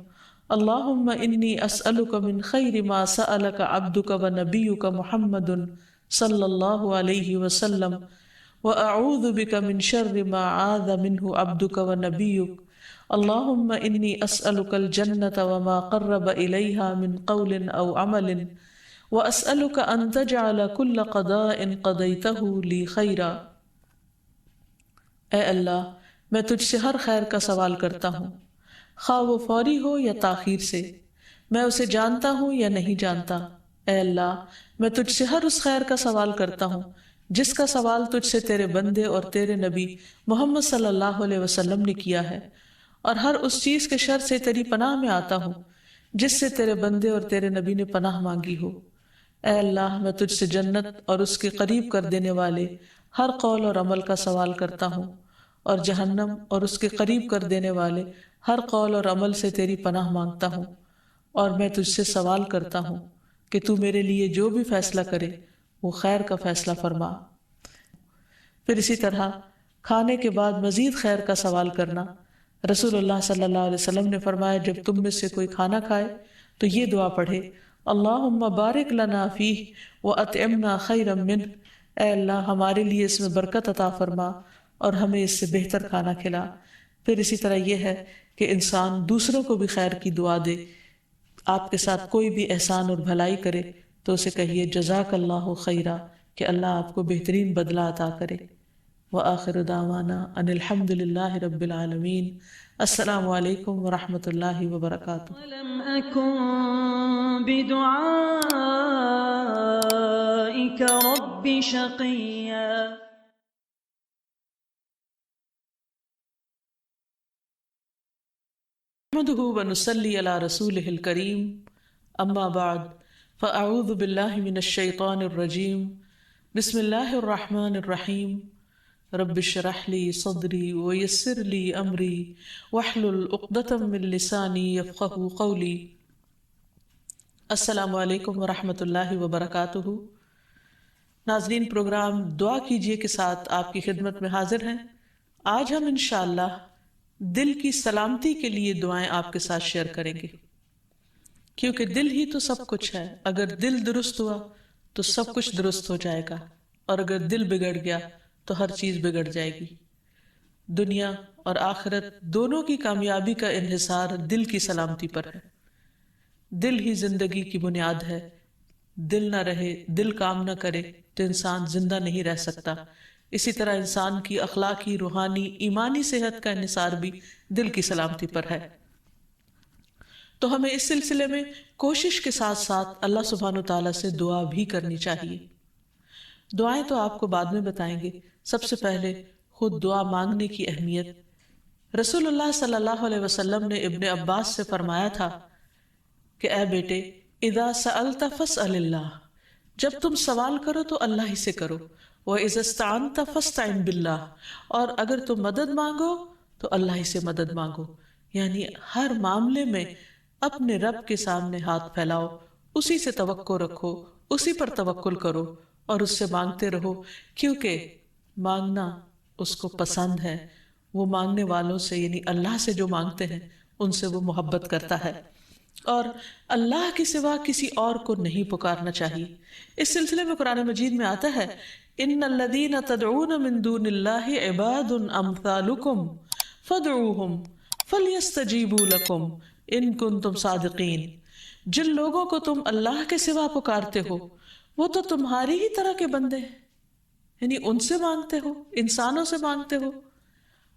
اللہم انی اسألک من خیر ما سألک عبدک ونبیک محمد صلی اللہ علیہ وسلم وأعوذ بك من شر ما عاذ منه عبدك ونبيك اللهم إني أسألك الجنة وما قرب إليها من قول أو عمل وأسألك أن تجعل كل قضاء قضيته لي خيرا۔ اے اللہ میں تجھ سے ہر خیر کا سوال کرتا ہوں، خواہ وہ فوری ہو یا تاخیر سے، میں اسے جانتا ہوں یا نہیں جانتا۔ اے اللہ میں تجھ سے ہر اس خیر کا سوال کرتا ہوں جس کا سوال تجھ سے تیرے بندے اور تیرے نبی محمد صلی اللہ علیہ وسلم نے کیا ہے، اور ہر اس چیز کے شر سے تیری پناہ میں آتا ہوں جس سے تیرے بندے اور تیرے نبی نے پناہ مانگی ہو۔ اے اللہ میں تجھ سے جنت اور اس کے قریب کر دینے والے ہر قول اور عمل کا سوال کرتا ہوں، اور جہنم اور اس کے قریب کر دینے والے ہر قول اور عمل سے تیری پناہ مانگتا ہوں، اور میں تجھ سے سوال کرتا ہوں کہ تو میرے لیے جو بھی فیصلہ کرے وہ خیر کا فیصلہ فرما۔ پھر اسی طرح کھانے کے بعد مزید خیر کا سوال کرنا۔ رسول اللہ صلی اللہ علیہ وسلم نے فرمایا جب تم میں سے کوئی کھانا کھائے تو یہ دعا پڑھے، اللہم بارک لنا فیہ واطعمنا خیرا منہ، اے اللہ ہمارے لیے اس میں برکت عطا فرما اور ہمیں اس سے بہتر کھانا کھلا۔ پھر اسی طرح یہ ہے کہ انسان دوسروں کو بھی خیر کی دعا دے۔ آپ کے ساتھ کوئی بھی احسان اور بھلائی کرے تو اسے کہیے جزاک اللہ خیرا، کہ اللہ آپ کو بہترین بدلہ عطا کرے۔ وآخر دعوانا ان الحمد للہ رب العالمین۔ السلام علیکم ورحمۃ اللہ وبرکاتہ۔
ولم أكن بدعائك رب شقيا۔
نحمده ونصلي على رسوله الكريم، اما بعد فاعوذ باللہ من الشیطان الرجیم، بسم اللہ الرحمن الرحیم، رب اشرح لي صدری ويسر لي امری واحلل عقدۃ من لسانی یفقهوا قولی۔ السلام علیکم ورحمۃ اللہ وبرکاتہ۔ ناظرین، پروگرام دعا کیجئے کے ساتھ آپ کی خدمت میں حاضر ہیں۔ آج ہم انشاءاللہ دل کی سلامتی کے لیے دعائیں آپ کے ساتھ شیئر کریں گے، کیونکہ دل ہی تو سب کچھ ہے۔ اگر دل درست ہوا تو سب کچھ درست ہو جائے گا، اور اگر دل بگڑ گیا تو ہر چیز بگڑ جائے گی۔ دنیا اور آخرت دونوں کی کامیابی کا انحصار دل کی سلامتی پر ہے۔ دل ہی زندگی کی بنیاد ہے۔ دل نہ رہے، دل کام نہ کرے تو انسان زندہ نہیں رہ سکتا۔ اسی طرح انسان کی اخلاقی، روحانی، ایمانی صحت کا انحصار بھی دل کی سلامتی پر ہے۔ تو ہمیں اس سلسلے میں کوشش کے ساتھ ساتھ اللہ سبحانہ وتعالیٰ سے دعا بھی کرنی چاہیے۔ دعائیں تو آپ کو بعد میں بتائیں گے، سب سے پہلے خود دعا مانگنے کی اہمیت۔ رسول اللہ صلی اللہ علیہ وسلم نے ابن عباس سے فرمایا تھا کہ اے بیٹے، اذا سألت فاسأل اللہ، جب تم سوال کرو تو اللہ ہی سے کرو، وَإِذَا اسْتَعَنْتَ فَاسْتَعِنْ بِاللَّهِ، اور اگر تم مدد مانگو تو اللہ ہی سے مدد مانگو۔ یعنی ہر معاملے میں اپنے رب کے سامنے ہاتھ پھیلاؤ، اسی سے توقع رکھو، اسی پر توکل کرو اور اس سے مانگتے رہو، کیونکہ مانگنا اس کو پسند ہے۔ وہ مانگنے والوں سے، یعنی اللہ سے جو مانگتے ہیں ان سے وہ محبت کرتا ہے، اور اللہ کے سوا کسی اور کو نہیں پکارنا چاہیے۔ اس سلسلے میں قرآن مجید میں آتا ہے ان الذین تدعون من دون اللہ عباد امثالکم فادعوہم فلیستجیبوا لکم ان کنتم صادقین۔ جن لوگوں کو تم اللہ کے سوا پکارتے ہو وہ تو تمہاری ہی طرح کے بندے ہیں، یعنی ان سے مانگتے ہو، انسانوں سے مانگتے ہو۔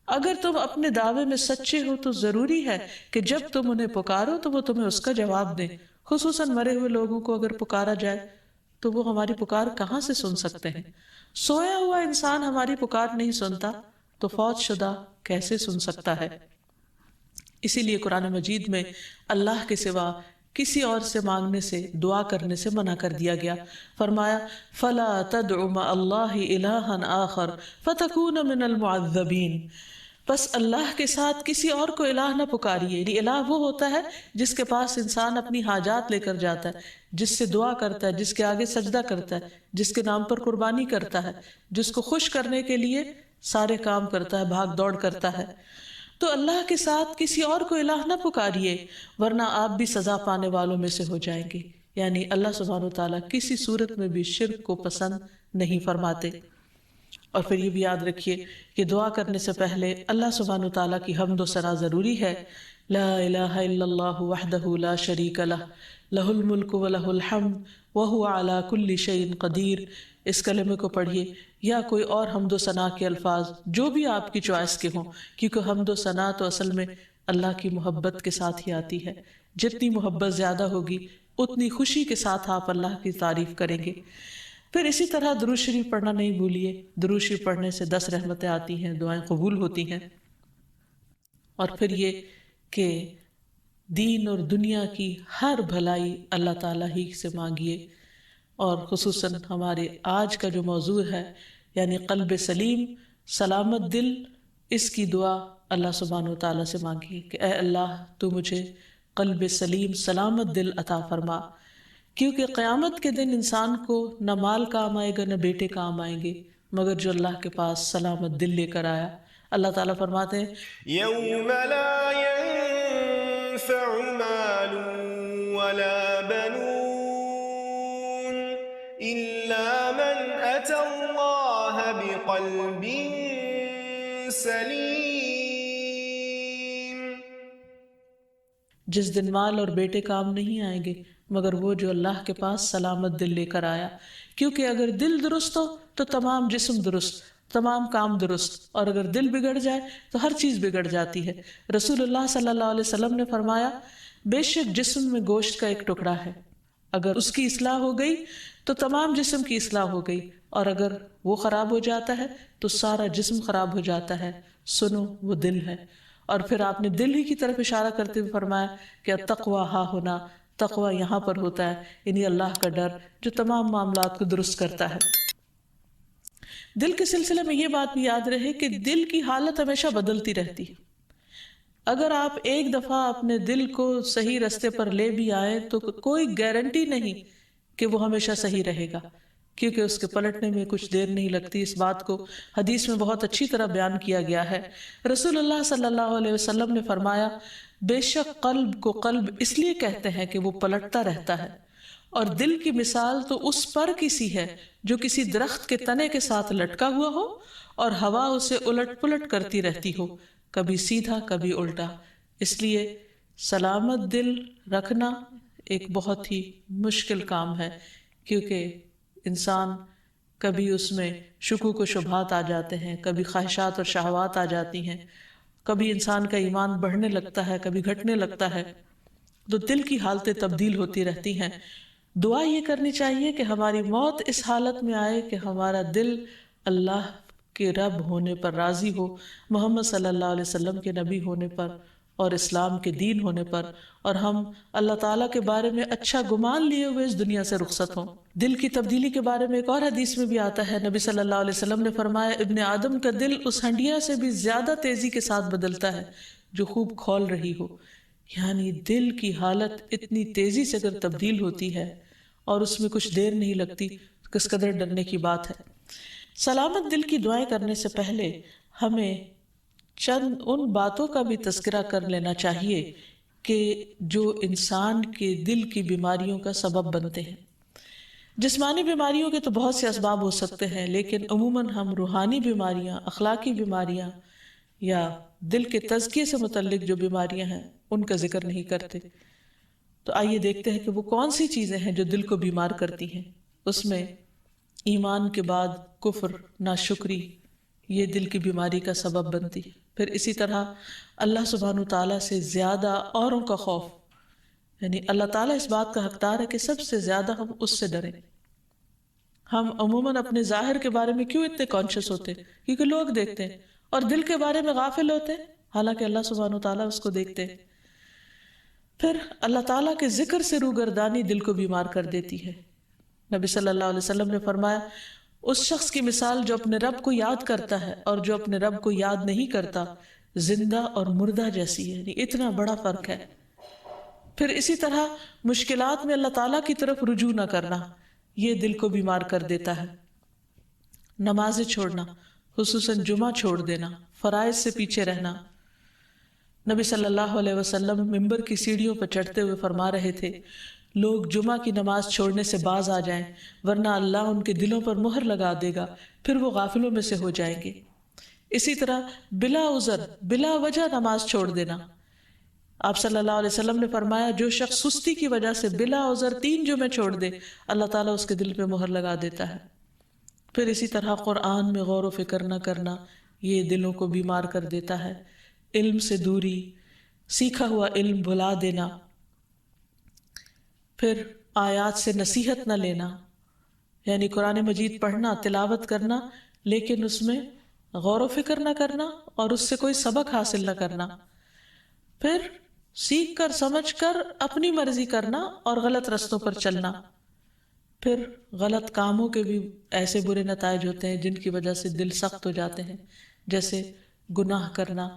اگر تم اپنے دعوے میں سچے ہو تو ضروری ہے کہ جب تم انہیں پکارو تو وہ تمہیں اس کا جواب دیں۔ خصوصاً مرے ہوئے لوگوں کو اگر پکارا جائے تو وہ ہماری پکار کہاں سے سن سکتے ہیں؟ سویا ہوا انسان ہماری پکار نہیں سنتا تو فوت شدہ کیسے سن سکتا ہے؟ اسی لیے قرآن مجید میں اللہ کے سوا کسی اور سے مانگنے سے، دعا کرنے سے منع کر دیا گیا۔ فرمایا فَلَا تَدْعُ مَعَ اللَّهِ إِلَٰهًا آخَرَ فَتَكُونَ مِنَ الْمُعَذَّبِينَ، بس اللہ کے ساتھ کسی اور کو الہ نہ پکاریے۔ یعنی الہ وہ ہوتا ہے جس کے پاس انسان اپنی حاجات لے کر جاتا ہے، جس سے دعا کرتا ہے، جس کے آگے سجدہ کرتا ہے، جس کے نام پر قربانی کرتا ہے، جس کو خوش کرنے کے لیے سارے کام کرتا ہے، بھاگ دوڑ کرتا ہے۔ تو اللہ کے ساتھ کسی اور کو الہ نہ پکاریے، ورنہ آپ بھی سزا پانے والوں میں سے ہو جائیں گے۔ یعنی اللہ سبحانہ وتعالیٰ کسی صورت میں بھی شرک کو پسند نہیں فرماتے۔ اور پھر یہ بھی یاد رکھیے کہ دعا کرنے سے پہلے اللہ سبحانہ وتعالیٰ کی حمد و ثنا ضروری ہے. لا الہ الا اللہ وحدہ لا شریک لہ لہ الملک و لہ الحمد وہو علی کل شیء قدیر. اس کلمے کو پڑھیے یا کوئی اور حمد و ثنا کے الفاظ جو بھی آپ کی چوائس کے ہوں، کیونکہ حمد و ثنا تو اصل میں اللہ کی محبت کے ساتھ ہی آتی ہے. جتنی محبت زیادہ ہوگی اتنی خوشی کے ساتھ آپ اللہ کی تعریف کریں گے. پھر اسی طرح درود شریف پڑھنا نہیں بھولیے. درود شریف پڑھنے سے 10 رحمتیں آتی ہیں، دعائیں قبول ہوتی ہیں. اور پھر یہ کہ دین اور دنیا کی ہر بھلائی اللہ تعالیٰ ہی سے مانگیے. اور خصوصاً ہمارے آج کا جو موضوع ہے یعنی قلب سلیم، سلامت دل، اس کی دعا اللہ سبحانہ و تعالیٰ سے مانگیے کہ اے اللہ تو مجھے قلب سلیم سلامت دل عطا فرما. کیونکہ قیامت کے دن انسان کو نہ مال کام آئے گا نہ بیٹے کام آئیں گے مگر جو اللہ کے پاس سلامت دل لے کر آیا. اللہ تعالیٰ فرماتے ہیں
يوم لا ينفع مال ولا بنون إلا من أتى الله بقلب سليم.
جس دن مال اور بیٹے کام نہیں آئیں گے مگر وہ جو اللہ کے پاس سلامت دل لے کر آیا. کیونکہ اگر دل درست ہو تو تمام جسم درست، تمام کام درست، اور اگر دل بگڑ جائے تو ہر چیز بگڑ جاتی ہے. رسول اللہ صلی اللہ علیہ وسلم نے فرمایا بے شک جسم میں گوشت کا ایک ٹکڑا ہے، اگر اس کی اصلاح ہو گئی تو تمام جسم کی اصلاح ہو گئی، اور اگر وہ خراب ہو جاتا ہے تو سارا جسم خراب ہو جاتا ہے. سنو وہ دل ہے. اور پھر آپ نے دل ہی کی طرف اشارہ کرتے ہوئے فرمایا کہ التقویٰ ہا ہونا، تقوی یہاں پر ہوتا ہے، یعنی اللہ کا ڈر جو تمام معاملات کو درست کرتا ہے. دل کے سلسلے میں یہ بات بھی یاد رہے کہ دل کی حالت ہمیشہ بدلتی رہتی ہے. اگر آپ ایک دفعہ اپنے دل کو صحیح رستے پر لے بھی آئے تو کوئی گارنٹی نہیں کہ وہ ہمیشہ صحیح رہے گا، کیونکہ اس کے پلٹنے میں کچھ دیر نہیں لگتی. اس بات کو حدیث میں بہت اچھی طرح بیان کیا گیا ہے. رسول اللہ صلی اللہ علیہ وسلم نے فرمایا بے شک قلب کو قلب اس لیے کہتے ہیں کہ وہ پلٹتا رہتا ہے، اور دل کی مثال تو اس پر کسی ہے جو کسی درخت کے تنے کے ساتھ لٹکا ہوا ہو اور ہوا اسے الٹ پلٹ کرتی رہتی ہو، کبھی سیدھا کبھی الٹا. اس لیے سلامت دل رکھنا ایک بہت ہی مشکل کام ہے، کیونکہ انسان کبھی اس میں شکوک و شبہات آ جاتے ہیں، کبھی خواہشات اور شہوات آ جاتی ہیں، کبھی انسان کا ایمان بڑھنے لگتا ہے کبھی گھٹنے لگتا ہے. تو دل کی حالتیں تبدیل ہوتی رہتی ہیں. دعا یہ کرنی چاہیے کہ ہماری موت اس حالت میں آئے کہ ہمارا دل اللہ کے رب ہونے پر راضی ہو، محمد صلی اللہ علیہ وسلم کے نبی ہونے پر اور اسلام کے دین ہونے پر، اور ہم اللہ تعالیٰ کے بارے میں اچھا گمان لیے ہوئے اس دنیا سے رخصت ہوں. دل کی تبدیلی کے بارے میں ایک اور حدیث میں بھی آتا ہے، نبی صلی اللہ علیہ وسلم نے فرمایا ابن آدم کا دل اس ہنڈیا سے بھی زیادہ تیزی کے ساتھ بدلتا ہے جو خوب کھول رہی ہو. یعنی دل کی حالت اتنی تیزی سے اگر تبدیل ہوتی ہے اور اس میں کچھ دیر نہیں لگتی، کس قدر ڈرنے کی بات ہے. سلامت دل کی دعائیں کرنے سے پہلے ہمیں چند ان باتوں کا بھی تذکرہ کر لینا چاہیے کہ جو انسان کے دل کی بیماریوں کا سبب بنتے ہیں. جسمانی بیماریوں کے تو بہت سے اسباب ہو سکتے ہیں، لیکن عموماً ہم روحانی بیماریاں، اخلاقی بیماریاں یا دل کے تزکیے سے متعلق جو بیماریاں ہیں ان کا ذکر نہیں کرتے. تو آئیے دیکھتے ہیں کہ وہ کون سی چیزیں ہیں جو دل کو بیمار کرتی ہیں. اس میں ایمان کے بعد کفر، ناشکری، یہ دل کی بیماری کا سبب بنتی ہے. پھر اسی طرح اللہ سبحانہ تعالیٰ سے زیادہ اوروں کا خوف، یعنی اللہ تعالیٰ اس بات کا حقدار ہے کہ سب سے زیادہ ہم اس سے ڈریں. ہم عموماً اپنے ظاہر کے بارے میں کیوں اتنے کانشیس ہوتے ہیں؟ کیونکہ لوگ دیکھتے ہیں، اور دل کے بارے میں غافل ہوتے ہیں، حالانکہ اللہ سبحانہ تعالیٰ اس کو دیکھتے ہیں. پھر اللہ تعالیٰ کے ذکر سے روگردانی دل کو بیمار کر دیتی ہے. نبی صلی اللہ علیہ وسلم نے فرمایا اس شخص کی مثال جو اپنے رب کو یاد کرتا ہے اور جو اپنے رب کو یاد نہیں کرتا زندہ اور مردہ جیسی ہے. یعنی اتنا بڑا فرق ہے. پھر اسی طرح مشکلات میں اللہ تعالیٰ کی طرف رجوع نہ کرنا، یہ دل کو بیمار کر دیتا ہے. نمازیں چھوڑنا، خصوصاً جمعہ چھوڑ دینا، فرائض سے پیچھے رہنا. نبی صلی اللہ علیہ وسلم منبر کی سیڑھیوں پر چڑھتے ہوئے فرما رہے تھے لوگ جمعہ کی نماز چھوڑنے سے باز آ جائیں، ورنہ اللہ ان کے دلوں پر مہر لگا دے گا، پھر وہ غافلوں میں سے ہو جائیں گے۔ اسی طرح بلا عذر بلا وجہ نماز چھوڑ دینا، آپ صلی اللہ علیہ وسلم نے فرمایا جو شخص سستی کی وجہ سے بلا عذر 3 جمعے چھوڑ دے، اللہ تعالیٰ اس کے دل پہ مہر لگا دیتا ہے۔ پھر اسی طرح قرآن میں غور و فکر نہ کرنا، یہ دلوں کو بیمار کر دیتا ہے۔ علم سے دوری، سیکھا ہوا علم بھلا دینا، پھر آیات سے نصیحت نہ لینا، یعنی قرآن مجید پڑھنا، تلاوت کرنا، لیکن اس میں غور و فکر نہ کرنا اور اس سے کوئی سبق حاصل نہ کرنا، پھر سیکھ کر سمجھ کر اپنی مرضی کرنا اور غلط رستوں پر چلنا۔ پھر غلط کاموں کے بھی ایسے برے نتائج ہوتے ہیں جن کی وجہ سے دل سخت ہو جاتے ہیں، جیسے گناہ کرنا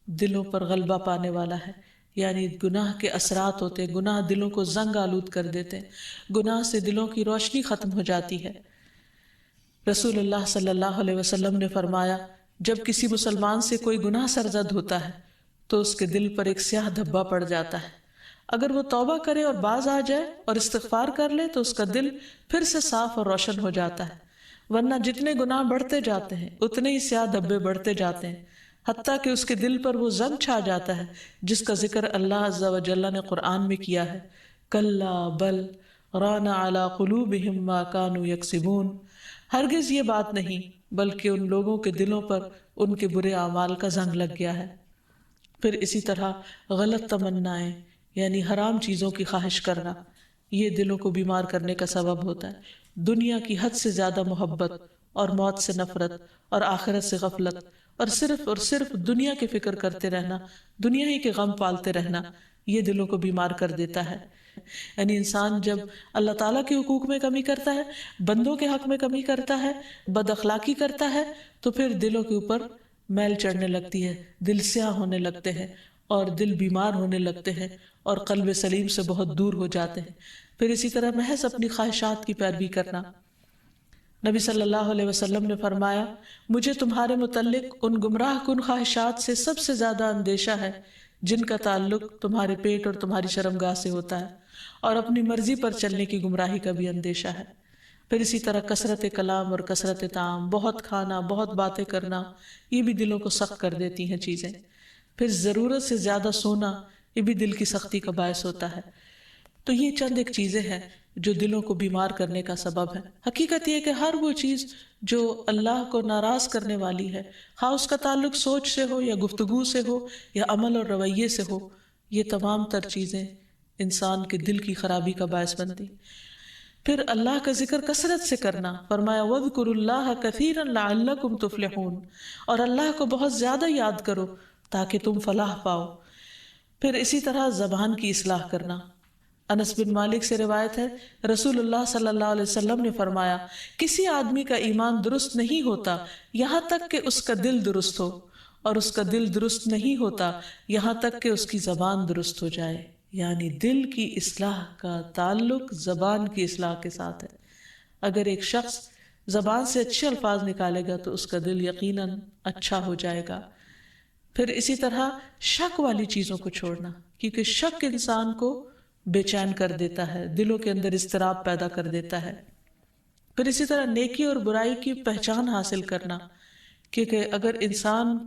دلوں پر غلبہ پانے والا ہے، یعنی گناہ کے اثرات ہوتے ہیں، گناہ دلوں کو زنگ آلود کر دیتے ہیں، گناہ سے دلوں کی روشنی ختم ہو جاتی ہے۔ رسول اللہ صلی اللہ علیہ وسلم نے فرمایا جب کسی مسلمان سے کوئی گناہ سرزد ہوتا ہے تو اس کے دل پر ایک سیاہ دھبا پڑ جاتا ہے، اگر وہ توبہ کرے اور باز آ جائے اور استغفار کر لے تو اس کا دل پھر سے صاف اور روشن ہو جاتا ہے، ورنہ جتنے گناہ بڑھتے جاتے ہیں اتنے ہی سیاہ دھبے بڑھتے جاتے ہیں، حتیٰ کہ اس کے دل پر وہ زنگ چھا جاتا ہے جس کا ذکر اللہ عز و جل نے قرآن میں کیا ہے، کلا بل ران علی قلوبہم ما کانوا یکسبون، ہرگز یہ بات نہیں بلکہ ان لوگوں کے دلوں پر ان کے برے اعمال کا زنگ لگ گیا ہے۔ پھر اسی طرح غلط تمنائیں یعنی حرام چیزوں کی خواہش کرنا، یہ دلوں کو بیمار کرنے کا سبب ہوتا ہے۔ دنیا کی حد سے زیادہ محبت اور موت سے نفرت اور آخرت سے غفلت اور صرف دنیا کی فکر کرتے رہنا، دنیا ہی کے غم پالتے رہنا، یہ دلوں کو بیمار کر دیتا ہے۔ یعنی انسان جب اللہ تعالیٰ کے حقوق میں کمی کرتا ہے، بندوں کے حق میں کمی کرتا ہے، بد اخلاقی کرتا ہے، تو پھر دلوں کے اوپر میل چڑھنے لگتی ہے، دل سیاہ ہونے لگتے ہیں اور دل بیمار ہونے لگتے ہیں اور قلب سلیم سے بہت دور ہو جاتے ہیں۔ پھر اسی طرح محض اپنی خواہشات کی پیروی کرنا، نبی صلی اللہ علیہ وسلم نے فرمایا مجھے تمہارے متعلق ان گمراہ کن خواہشات سے سب سے زیادہ اندیشہ ہے جن کا تعلق تمہارے پیٹ اور تمہاری شرمگاہ سے ہوتا ہے، اور اپنی مرضی پر چلنے کی گمراہی کا بھی اندیشہ ہے۔ پھر اسی طرح کثرت کلام اور کثرت طعام، بہت کھانا، بہت باتیں کرنا، یہ بھی دلوں کو سخت کر دیتی ہیں چیزیں۔ پھر ضرورت سے زیادہ سونا، یہ بھی دل کی سختی کا باعث ہوتا ہے۔ تو یہ چند ایک چیزیں ہیں جو دلوں کو بیمار کرنے کا سبب ہے۔ حقیقت یہ کہ ہر وہ چیز جو اللہ کو ناراض کرنے والی ہے، خواہ اس کا تعلق سوچ سے ہو یا گفتگو سے ہو یا عمل اور رویے سے ہو، یہ تمام تر چیزیں انسان کے دل کی خرابی کا باعث بنتی۔ پھر اللہ کا ذکر کثرت سے کرنا، فرمایا وَاذْكُرُوا اللَّهَ كَثِيرًا لَعَلَّكُمْ تُفْلِحُونَ، اور اللہ کو بہت زیادہ یاد کرو تاکہ تم فلاح پاؤ۔ پھر اسی طرح زبان کی اصلاح کرنا، انس بن مالک سے روایت ہے رسول اللہ صلی اللہ علیہ وسلم نے فرمایا کسی آدمی کا ایمان درست نہیں ہوتا یہاں تک کہ اس کا دل درست ہو، اور اس کا دل درست نہیں ہوتا یہاں تک کہ اس کی زبان درست ہو جائے۔ یعنی دل کی اصلاح کا تعلق زبان کی اصلاح کے ساتھ ہے۔ اگر ایک شخص زبان سے اچھے الفاظ نکالے گا تو اس کا دل یقیناً اچھا ہو جائے گا۔ پھر اسی طرح شک والی چیزوں کو چھوڑنا، کیونکہ شک انسان کو بے چین کر دیتا ہے، دلوں کے اندر اضطراب پیدا کر دیتا ہے۔ پھر اسی طرح نیکی اور برائی کی پہچان حاصل کرنا، کیونکہ اگر انسان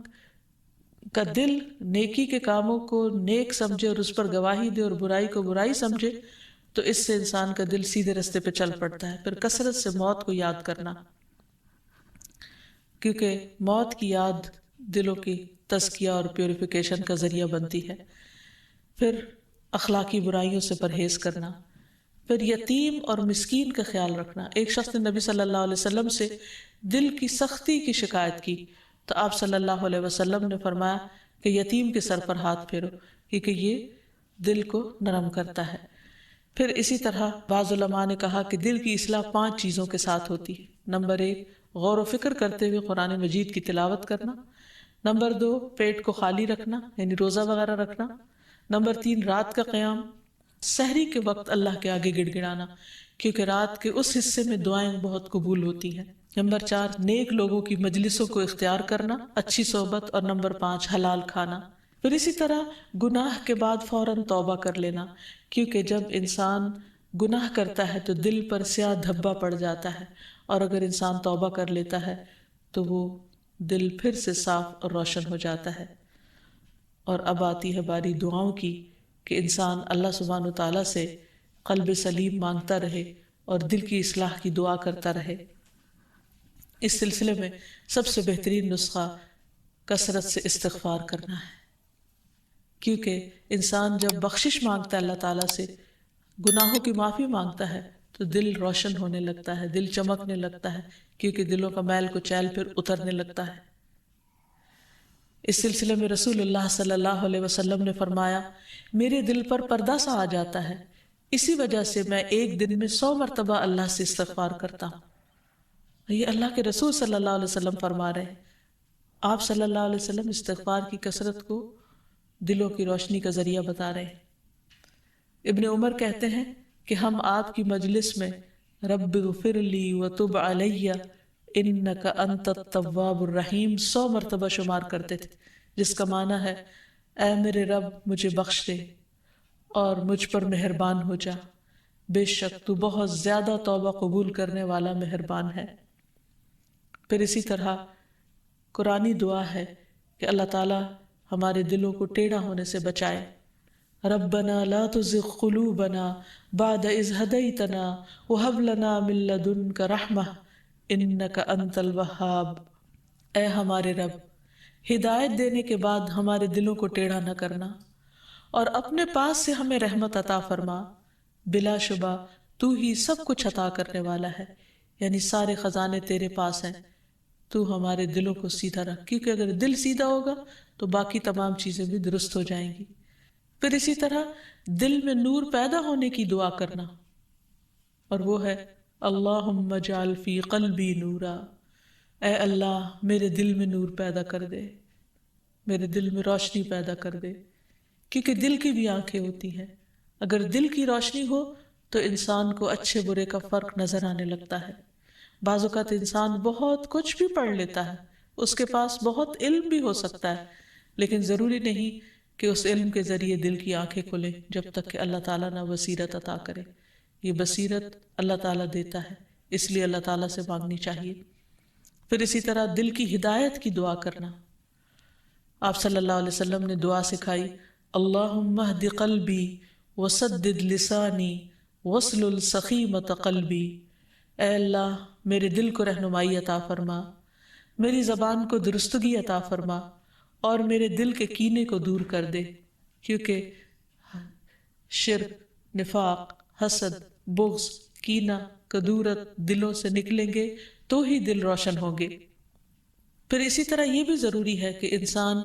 کا دل نیکی کے کاموں کو نیک سمجھے اور اس پر گواہی دے اور برائی کو برائی سمجھے تو اس سے انسان کا دل سیدھے رستے پہ چل پڑتا ہے۔ پھر کثرت سے موت کو یاد کرنا، کیونکہ موت کی یاد دلوں کی تزکیہ اور پیوریفیکیشن کا ذریعہ بنتی ہے۔ پھر اخلاقی برائیوں سے پرہیز کرنا، پھر یتیم اور مسکین کا خیال رکھنا۔ ایک شخص نے نبی صلی اللہ علیہ وسلم سے دل کی سختی کی شکایت کی تو آپ صلی اللہ علیہ وسلم نے فرمایا کہ یتیم کے سر پر ہاتھ پھیرو، کیونکہ یہ دل کو نرم کرتا ہے۔ پھر اسی طرح بعض علماء نے کہا کہ دل کی اصلاح 5 چیزوں کے ساتھ ہوتی ہے۔ نمبر 1 غور و فکر کرتے ہوئے قرآن مجید کی تلاوت کرنا۔ نمبر 2 پیٹ کو خالی رکھنا یعنی روزہ وغیرہ رکھنا۔ نمبر 3 رات کا قیام، سحری کے وقت اللہ کے آگے گڑ گڑانا، کیونکہ رات کے اس حصے میں دعائیں بہت قبول ہوتی ہیں۔ نمبر 4 نیک لوگوں کی مجلسوں کو اختیار کرنا، اچھی صحبت۔ اور نمبر 5 حلال کھانا۔ پھر اسی طرح گناہ کے بعد فوراً توبہ کر لینا، کیونکہ جب انسان گناہ کرتا ہے تو دل پر سیاہ دھبا پڑ جاتا ہے، اور اگر انسان توبہ کر لیتا ہے تو وہ دل پھر سے صاف اور روشن ہو جاتا ہے۔ اور اب آتی ہے باری دعاؤں کی کہ انسان اللہ سبحانہ وتعالیٰ سے قلب سلیم مانگتا رہے اور دل کی اصلاح کی دعا کرتا رہے۔ اس سلسلے میں سب سے بہترین نسخہ کثرت سے استغفار کرنا ہے، کیونکہ انسان جب بخشش مانگتا ہے اللہ تعالیٰ سے، گناہوں کی معافی مانگتا ہے، تو دل روشن ہونے لگتا ہے، دل چمکنے لگتا ہے، کیونکہ دلوں کا میل کچیل پھر اترنے لگتا ہے۔ اس سلسلے میں رسول اللہ صلی اللہ علیہ وسلم نے فرمایا، میرے دل پر پردہ سا آ جاتا ہے، اسی وجہ سے میں ایک دن میں 100 مرتبہ اللہ سے استغفار کرتا ہوں۔ یہ اللہ کے رسول صلی اللہ علیہ وسلم فرما رہے ہیں۔ آپ صلی اللہ علیہ وسلم استغفار کی کثرت کو دلوں کی روشنی کا ذریعہ بتا رہے ہیں۔ ابن عمر کہتے ہیں کہ ہم آپ کی مجلس میں رب اغفر لی وتب علی انک انت التواب الرحیم 100 مرتبہ شمار کرتے تھے، جس کا معنی ہے اے میرے رب مجھے بخش دے اور مجھ پر مہربان ہو جا، بے شک تو بہت زیادہ توبہ قبول کرنے والا مہربان ہے۔ پھر اسی طرح قرآنی دعا ہے کہ اللہ تعالیٰ ہمارے دلوں کو ٹیڑھا ہونے سے بچائے۔ ربنا لا تزغ قلوبنا بعد اذ ہدیتنا وہب لنا من لدنک رحمہ انک انت الوہاب۔ اے ہمارے رب، ہدایت دینے کے بعد ہمارے دلوں کو ٹیڑھا نہ کرنا اور اپنے پاس سے ہمیں رحمت عطا فرما، بلا شبہ تو ہی سب کچھ عطا کرنے والا ہے، یعنی سارے خزانے تیرے پاس ہیں، تو ہمارے دلوں کو سیدھا رکھ، کیونکہ اگر دل سیدھا ہوگا تو باقی تمام چیزیں بھی درست ہو جائیں گی۔ پھر اسی طرح دل میں نور پیدا ہونے کی دعا کرنا، اور وہ ہے اللہم اجعل فی قلبی نورا، اے اللہ میرے دل میں نور پیدا کر دے، میرے دل میں روشنی پیدا کر دے، کیونکہ دل کی بھی آنکھیں ہوتی ہیں، اگر دل کی روشنی ہو تو انسان کو اچھے برے کا فرق نظر آنے لگتا ہے۔ بعض اوقات انسان بہت کچھ بھی پڑھ لیتا ہے، اس کے پاس بہت علم بھی ہو سکتا ہے، لیکن ضروری نہیں کہ اس علم کے ذریعے دل کی آنکھیں کھلیں جب تک کہ اللہ تعالیٰ نہ بصیرت عطا کرے۔ یہ بصیرت اللہ تعالیٰ دیتا ہے، اس لیے اللہ تعالیٰ سے مانگنی چاہیے۔ پھر اسی طرح دل کی ہدایت کی دعا کرنا۔ آپ صلی اللہ علیہ وسلم نے دعا سکھائی، اللہم اہد قلبی وسدد لسانی واسلل سخیمۃ قلبی، اے اللہ میرے دل کو رہنمائی عطا فرما، میری زبان کو درستگی عطا فرما اور میرے دل کے کینے کو دور کر دے، کیونکہ شرک، نفاق، حسد، بغض، کینہ، کدورت دلوں سے نکلیں گے تو ہی دل روشن ہوں گے۔ پھر اسی طرح یہ بھی ضروری ہے کہ انسان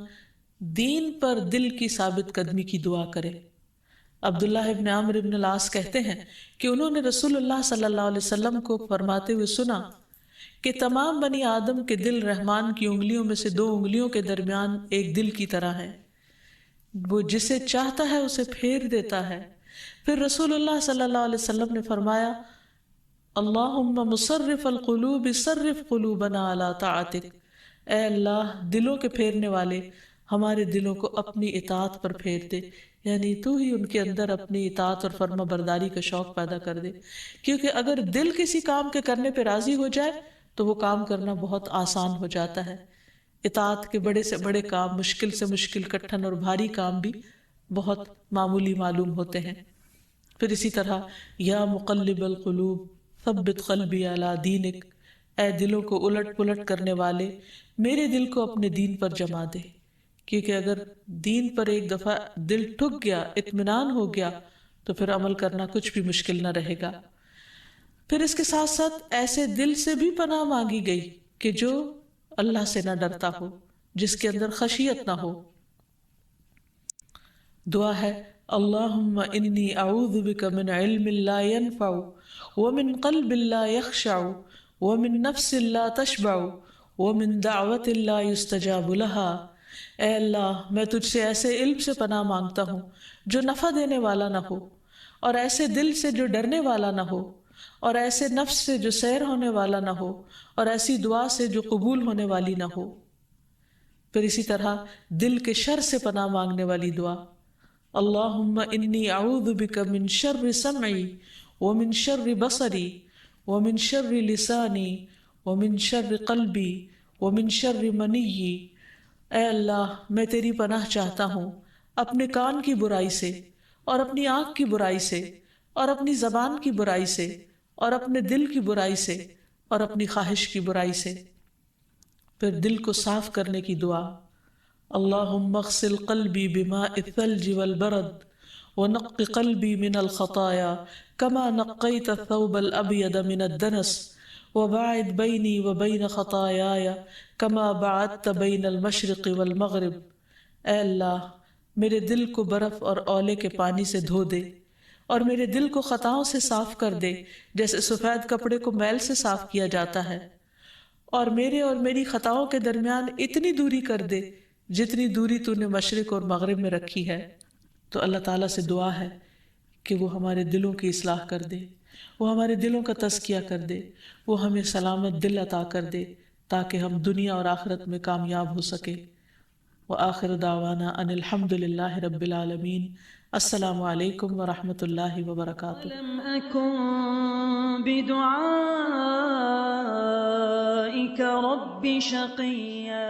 دین پر دل کی ثابت قدمی کی دعا کرے۔ عبداللہ ابن عمرو ابن العاص کہتے ہیں کہ انہوں نے رسول اللہ صلی اللہ علیہ وسلم کو فرماتے ہوئے سنا کہ تمام بنی آدم کے دل رحمان کی انگلیوں میں سے 2 انگلیوں کے درمیان ایک دل کی طرح ہے، وہ جسے چاہتا ہے اسے پھیر دیتا ہے۔ پھر رسول اللہ صلی اللہ علیہ وسلم نے فرمایا، اللہم مصرف القلوب صرف قلوبنا علی طاعتک، اے اللہ دلوں کے پھیرنے والے ہمارے دلوں کو اپنی اطاعت پر پھیر دے، یعنی تو ہی ان کے اندر اپنی اطاعت اور فرما برداری کا شوق پیدا کر دے، کیونکہ اگر دل کسی کام کے کرنے پہ راضی ہو جائے تو وہ کام کرنا بہت آسان ہو جاتا ہے۔ اطاعت کے بڑے سے بڑے کام، مشکل سے مشکل، کٹھن اور بھاری کام بھی بہت معمولی معلوم ہوتے ہیں۔ پھر اسی طرح یا مقلب القلوب ثبت قلبی علی دینک، اے دلوں کو الٹ پلٹ کرنے والے میرے دل کو اپنے دین پر جما دے، کیونکہ اگر دین پر ایک دفعہ دل ٹھک گیا، اطمینان ہو گیا، تو پھر عمل کرنا کچھ بھی مشکل نہ رہے گا۔ پھر اس کے ساتھ ساتھ ایسے دل سے بھی پناہ مانگی گئی کہ جو اللہ سے نہ ڈرتا ہو، جس کے اندر خشیت نہ ہو۔ دعا ہے اللہم انی اعوذ بک من علم لا ينفع ومن قلب لا يخشع ومن نفس لا تشبع ومن دعوت لا يستجاب لها، اے اللہ میں تجھ سے ایسے علم سے پناہ مانگتا ہوں جو نفع دینے والا نہ ہو، اور ایسے دل سے جو ڈرنے والا نہ ہو، اور ایسے نفس سے جو سیر ہونے والا نہ ہو، اور ایسی دعا سے جو قبول ہونے والی نہ ہو۔ پھر اسی طرح دل کے شر سے پناہ مانگنے والی دعا، اللہم انی اعوذ بک من شر سمعی ومن شر بصری ومن شر لسانی ومن شر قلبی ومن شر منی۔ اے اللہ میں تیری پناہ چاہتا ہوں اپنے کان کی برائی سے اور اپنی آنکھ کی برائی سے اور اپنی زبان کی برائی سے اور اپنے دل کی برائی سے اور اپنی خواہش کی برائی سے۔ پھر دل کو صاف کرنے کی دعا، اللہم اغسل قلبی بماء الثلج والبرد ونق قلبی من الخطایا کما نقیت الثوب الابید من الدنس وباعد بینی وبین خطایایا کما باعدت بین المشرق والمغرب۔ اے اللہ میرے دل کو برف اور اولے کے پانی سے دھو دے اور میرے دل کو خطاؤں سے صاف کر دے جیسے سفید کپڑے کو میل سے صاف کیا جاتا ہے، اور میرے اور میری خطاؤں کے درمیان اتنی دوری کر دے جتنی دوری تو نے مشرق اور مغرب میں رکھی ہے۔ تو اللہ تعالیٰ سے دعا ہے کہ وہ ہمارے دلوں کی اصلاح کر دے، وہ ہمارے دلوں کا تزکیہ کر دے، وہ ہمیں سلامت دل عطا کر دے تاکہ ہم دنیا اور آخرت میں کامیاب ہو سکے۔ وآخر دعوانا ان الحمد للہ رب العالمین۔ السلام علیکم ورحمۃ اللہ وبرکاتہ۔
ولم أكن بدعائك رب شقيا۔